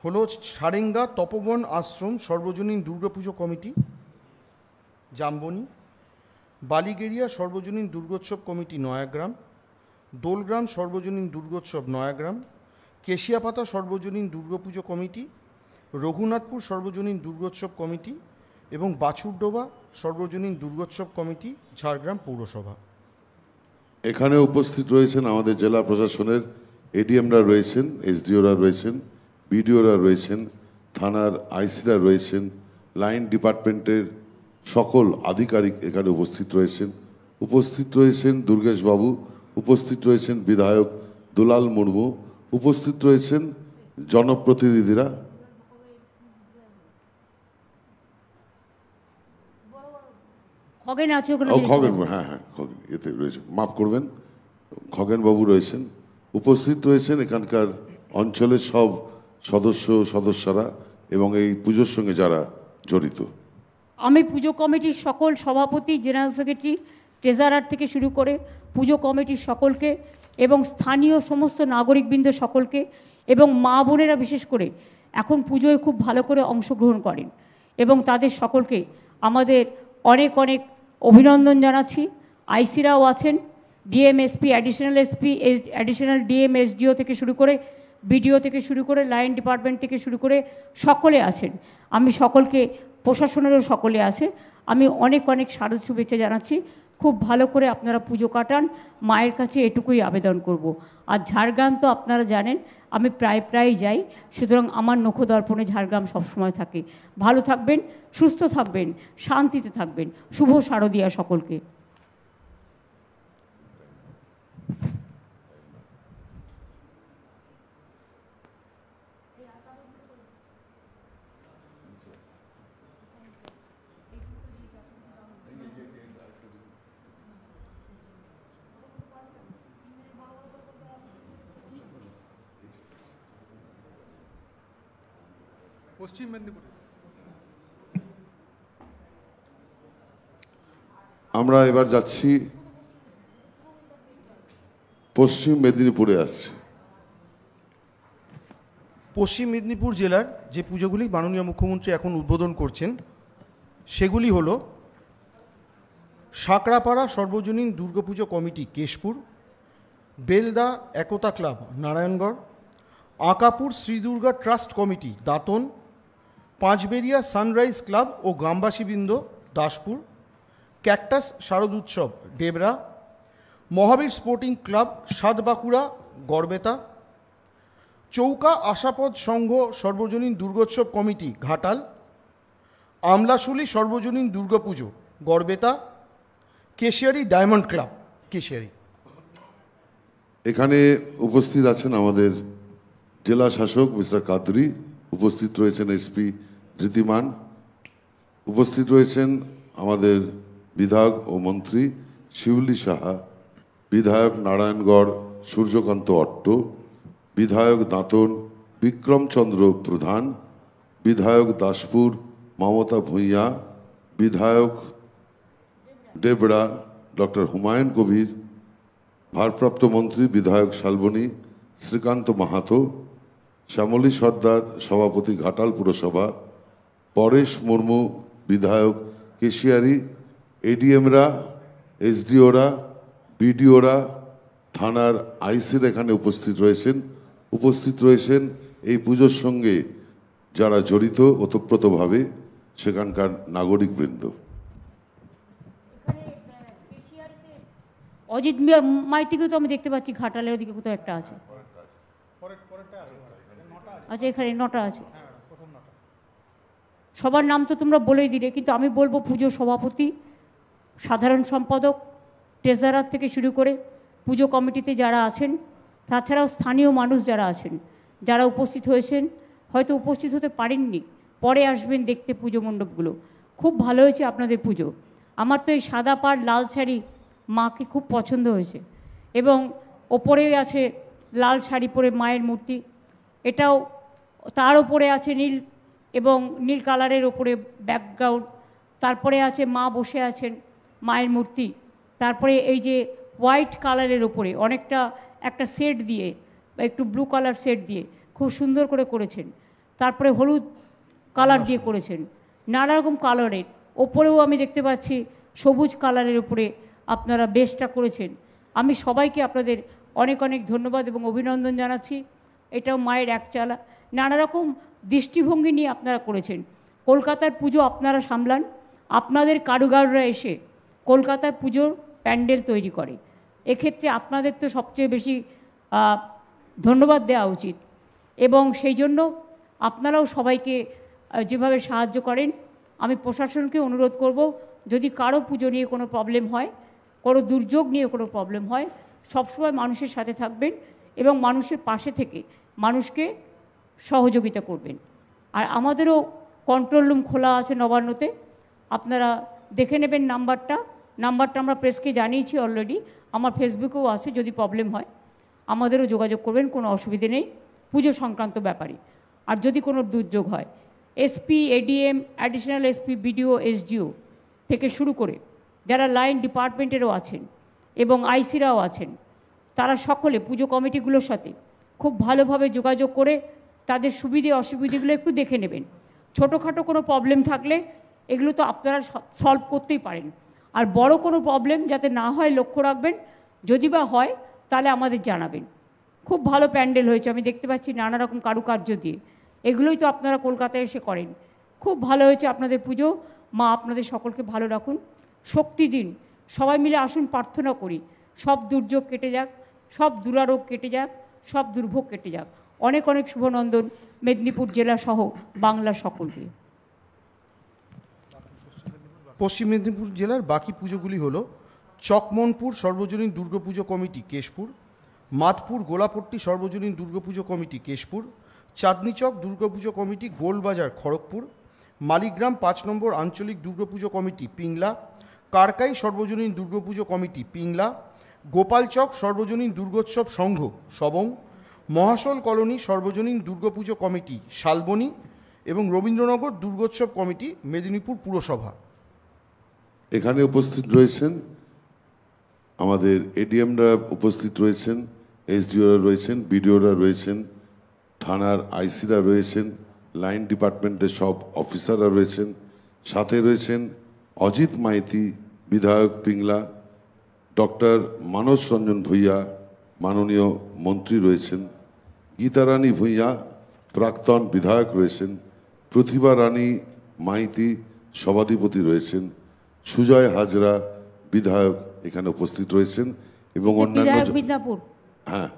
হলো সারেঙ্গা তপবন আশ্রম সর্বজনীন দুর্গাপুজো কমিটি জামবনি, বালিগেরিয়া সর্বজনীন দুর্গোৎসব কমিটি নয়াগ্রাম, দোলগ্রাম সর্বজনীন দুর্গোৎসব নয়াগ্রাম, কেশিয়াপাতা সর্বজনীন দুর্গাপুজো কমিটি, রঘুনাথপুর সর্বজনীন দুর্গোৎসব কমিটি এবং বাছুরডোবা সর্বজনীন দুর্গোৎসব কমিটি ঝাড়গ্রাম পৌরসভা। এখানে উপস্থিত রয়েছেন আমাদের জেলা প্রশাসনের এডিএমরা রয়েছেন, এসডিওরা রয়েছেন, বিডিওরা রয়েছেন, থানার আইসিরা রয়েছেন, লাইন ডিপার্টমেন্টের সকল আধিকারিক এখানে উপস্থিত রয়েছেন, উপস্থিত রয়েছেন দুর্গেশ বাবু, উপস্থিত রয়েছেন বিধায়ক দুলাল মুর্মু, উপস্থিত রয়েছেন জনপ্রতিনিধিরা। খগেন আছে ওখানে, খগেন, হ্যাঁ খগেন এতে রয়েছে, মাফ করবেন, খগেন বাবু রয়েছেন, উপস্থিত রয়েছেন এখানকার অঞ্চলের সব সদস্যরা এবং এই পুজোর সঙ্গে যারা জড়িত। আমি পুজো কমিটির সকল সভাপতি, জেনারেল সেক্রেটারি, ট্রেজারার থেকে শুরু করে পুজো কমিটির সকলকে এবং স্থানীয় সমস্ত নাগরিকবৃন্দ সকলকে এবং মা বোনেরা বিশেষ করে এখন পুজোয় খুব ভালো করে অংশগ্রহণ করেন এবং তাদের সকলকে আমাদের অনেক অনেক অভিনন্দন জানাচ্ছি। আইসিরাও আছেন, DM, SP, additional DM, SDO থেকে শুরু করে, বিডিও থেকে শুরু করে, লাইন ডিপার্টমেন্ট থেকে শুরু করে সকলে আছেন। আমি সকলকে, প্রশাসনেরও সকলে আছে, আমি অনেক অনেক শারদ শুভেচ্ছা জানাচ্ছি। খুব ভালো করে আপনারা পুজো কাটান, মায়ের কাছে এটুকুই আবেদন করব। আর ঝাড়গ্রাম তো আপনারা জানেন আমি প্রায় যাই, সুতরাং আমার নখদর্পণে ঝাড়গ্রাম সবসময় থাকে। ভালো থাকবেন, সুস্থ থাকবেন, শান্তিতে থাকবেন। শুভ শারদীয়া সকলকে। পশ্চিম মেদিনীপুরে। আমরা এবার যাচ্ছি পশ্চিম মেদিনীপুরে আসছি। পশ্চিম মেদিনীপুর জেলার যে পুজোগুলি মাননীয় মুখ্যমন্ত্রী এখন উদ্বোধন করছেন সেগুলি হলো সাঁকড়াপাড়া সর্বজনীন দুর্গাপুজো কমিটি কেশপুর, বেলদা একতা club Narayangarh, Ankapur Shri Durga trust committee Dantan, Panchberia sunrise club ও গ্রামবাসীবৃন্দ দাসপুর, ক্যাকটাস শারদ উৎসব ডেবরা, মহাবীর স্পোর্টিং ক্লাব সাতবাঁকুড়া গড়বেতা, চৌকা আশাপদ সংঘ সর্বজনীন দুর্গোৎসব কমিটি ঘাটাল, আমলাশুলি সর্বজনীন দুর্গাপুজো গড়বেতা, কেশিয়ারি ডায়মন্ড ক্লাব কেশিয়ারি। এখানে উপস্থিত আছেন আমাদের জেলা শাসক মিস্টার কাদরি, উপস্থিত রয়েছেন এসপি ধৃতিমান, উপস্থিত রয়েছেন আমাদের বিধায়ক ও মন্ত্রী শিউলি সাহা, বিধায়ক নারায়ণগড় সূর্যকান্ত অট্ট, বিধায়ক দাঁতন বিক্রমচন্দ্র প্রধান, বিধায়ক দাসপুর মমতা ভূঁইয়া, বিধায়ক ডেবড়া ডক্টর হুমায়ুন কবির, ভারপ্রাপ্ত মন্ত্রী বিধায়ক শালবনী শ্রীকান্ত মাহাতো, শ্যামলী সর্দার সভাপতি ঘাটাল পুরসভা, পরেশ মুর্মু বিধায়ক কেশিয়ারি, এডিএমরা, এসডিওরা, বিডিওরা, থানার আইসির এখানে উপস্থিত রয়েছেন এই পুজোর সঙ্গে যারা জড়িত ওতপ্রোতভাবে সেখানকার নাগরিকবৃন্দ। অজিত মাইতিকেও তো আমি দেখতে পাচ্ছি, ঘাটালের ওদিকে কোথাও একটা আছে। আচ্ছা, এখানে 9টা আছে। সবার নাম তো তোমরা বলেই দিলে, কিন্তু আমি বলবো পুজো সভাপতি, সাধারণ সম্পাদক, ট্রেজারার থেকে শুরু করে পুজো কমিটিতে যারা আছেন, তাছাড়াও স্থানীয় মানুষ যারা আছেন, যারা উপস্থিত হয়েছেন, হয়তো উপস্থিত হতে পারেননি, পরে আসবেন দেখতে পুজো মণ্ডপগুলো। খুব ভালো হয়েছে আপনাদের পুজো। আমার তো এই সাদা পাড় লাল শাড়ি মাকে খুব পছন্দ হয়েছে, এবং ওপরে আছে লাল শাড়ি পরে মায়ের মূর্তি, এটাও তার ওপরে আছে নীল এবং নীল কালারের ওপরে ব্যাকগ্রাউন্ড, তারপরে আছে মা বসে আছেন মায়ের মূর্তি, তারপরে এই যে হোয়াইট কালারের ওপরে অনেকটা একটা সেট দিয়ে, একটু ব্লু কালার সেট দিয়ে খুব সুন্দর করে করেছেন, তারপরে হলুদ কালার দিয়ে করেছেন, নানা রকম কালারের ওপরেও আমি দেখতে পাচ্ছি সবুজ কালারের উপরে আপনারা বেশটা করেছেন। আমি সবাইকে আপনাদের অনেক অনেক ধন্যবাদ এবং অভিনন্দন জানাচ্ছি। এটাও মায়ের একচালা নানা রকম দৃষ্টিভঙ্গি নিয়ে আপনারা করেছেন। কলকাতার পুজো আপনারা সামলান, আপনাদের কারিগররা এসে কলকাতার পুজোর প্যান্ডেল তৈরি করে, এক্ষেত্রে আপনাদের তো সবচেয়ে বেশি ধন্যবাদ দেওয়া উচিত। এবং সেই জন্য আপনারাও সবাইকে যেভাবে সাহায্য করেন, আমি প্রশাসনকে অনুরোধ করব, যদি কারো পুজো নিয়ে কোনো প্রবলেম হয়, কোনো দুর্যোগ নিয়ে কোনো প্রবলেম হয়, সবসময় মানুষের সাথে থাকবেন এবং মানুষের পাশে থেকে মানুষকে সহযোগিতা করবেন। আর আমাদেরও কন্ট্রোল রুম খোলা আছে নবান্নতে, আপনারা দেখে নেবেন নাম্বারটা আমরা প্রেসকে জানিয়েছি অলরেডি, আমার ফেসবুকেও আছে, যদি প্রবলেম হয় আমাদেরও যোগাযোগ করবেন, কোনো অসুবিধে নেই পুজো সংক্রান্ত ব্যাপারে। আর যদি কোনো দুর্যোগ হয়, SP, ADM, additional SP, BDO, SDO থেকে শুরু করে যারা লাইন ডিপার্টমেন্টেরও আছেন এবং আইসিরাও আছেন, তারা সকলে পুজো কমিটিগুলোর সাথে খুব ভালোভাবে যোগাযোগ করে তাদের সুবিধে অসুবিধেগুলো একটু দেখে নেবেন। ছোটোখাটো কোনো প্রবলেম থাকলে এগুলো তো আপনারা সলভ করতেই পারেন, আর বড় কোনো প্রবলেম যাতে না হয় লক্ষ্য রাখবেন, যদি বা হয় তাহলে আমাদের জানাবেন। খুব ভালো প্যান্ডেল হয়েছে, আমি দেখতে পাচ্ছি নানা রকম কারুকার্য দিয়ে, এগুলোই তো আপনারা কলকাতায় এসে করেন। খুব ভালো হয়েছে আপনাদের পুজো, মা আপনাদের সকলকে ভালো রাখুন, শক্তি দিন। সবাই মিলে আসুন, প্রার্থনা করি সব দুর্যোগ কেটে যাক, সব দুরারোগ কেটে যাক, সব দুর্ভোগ কেটে যাক। অনেক অনেক শুভনন্দন মেদিনীপুর জেলা সহ বাংলার সকলকে। পশ্চিম মেদিনীপুর জেলার বাকি পুজোগুলি হলো চকমনপুর সর্বজনীন দুর্গাপুজো কমিটি কেশপুর, মাতপুর গোলাপট্টি সর্বজনীন দুর্গাপুজো কমিটি কেশপুর, চাঁদনীচক দুর্গাপুজো কমিটি গোলবাজার খড়গপুর, মালিগ্রাম 5 নম্বর আঞ্চলিক দুর্গাপুজো কমিটি পিংলা, কারকাই সর্বজনীন দুর্গাপুজো কমিটি পিংলা, গোপালচক সর্বজনীন দুর্গোৎসব সংঘ সবং, মহাশোল কলোনি সর্বজনীন দুর্গাপুজো কমিটি শালবনী এবং রবীন্দ্রনগর দুর্গোৎসব কমিটি, মেদিনীপুর পুরসভা। এখানে উপস্থিত রয়েছেন আমাদের এডিএমরা উপস্থিত রয়েছেন, এসডিওরা রয়েছেন, বিডিওরা রয়েছেন, থানার আইসিরা রয়েছেন, লাইন ডিপার্টমেন্টের সব অফিসাররা রয়েছেন, সাথে রয়েছেন অজিত মাইতি বিধায়ক পিংলা, ডক্টর মানস রঞ্জন ভূঁইয়া মাননীয় মন্ত্রী রয়েছেন, গীতারানী ভূঁইয়া প্রাক্তন বিধায়ক রয়েছেন, প্রতিভা রানী মাইতি সভাধিপতি রয়েছেন, সুজয় হাজরা বিধায়ক এখানে উপস্থিত রয়েছেন এবং বিধায়ক মিদনাপুর। হ্যাঁ,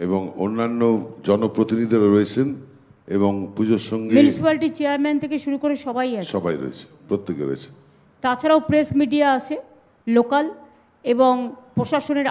এবং অন্যান্য জনপ্রতিনিধিরা রয়েছেন এবং পুজোর সঙ্গে মিউনিসিপ্যালিটি চেয়ারম্যান থেকে শুরু করে সবাই আছে, সবাই রয়েছে, প্রত্যেকে রয়েছে। তাছাড়াও প্রেস মিডিয়া আছে লোকাল এবং প্রশাসনের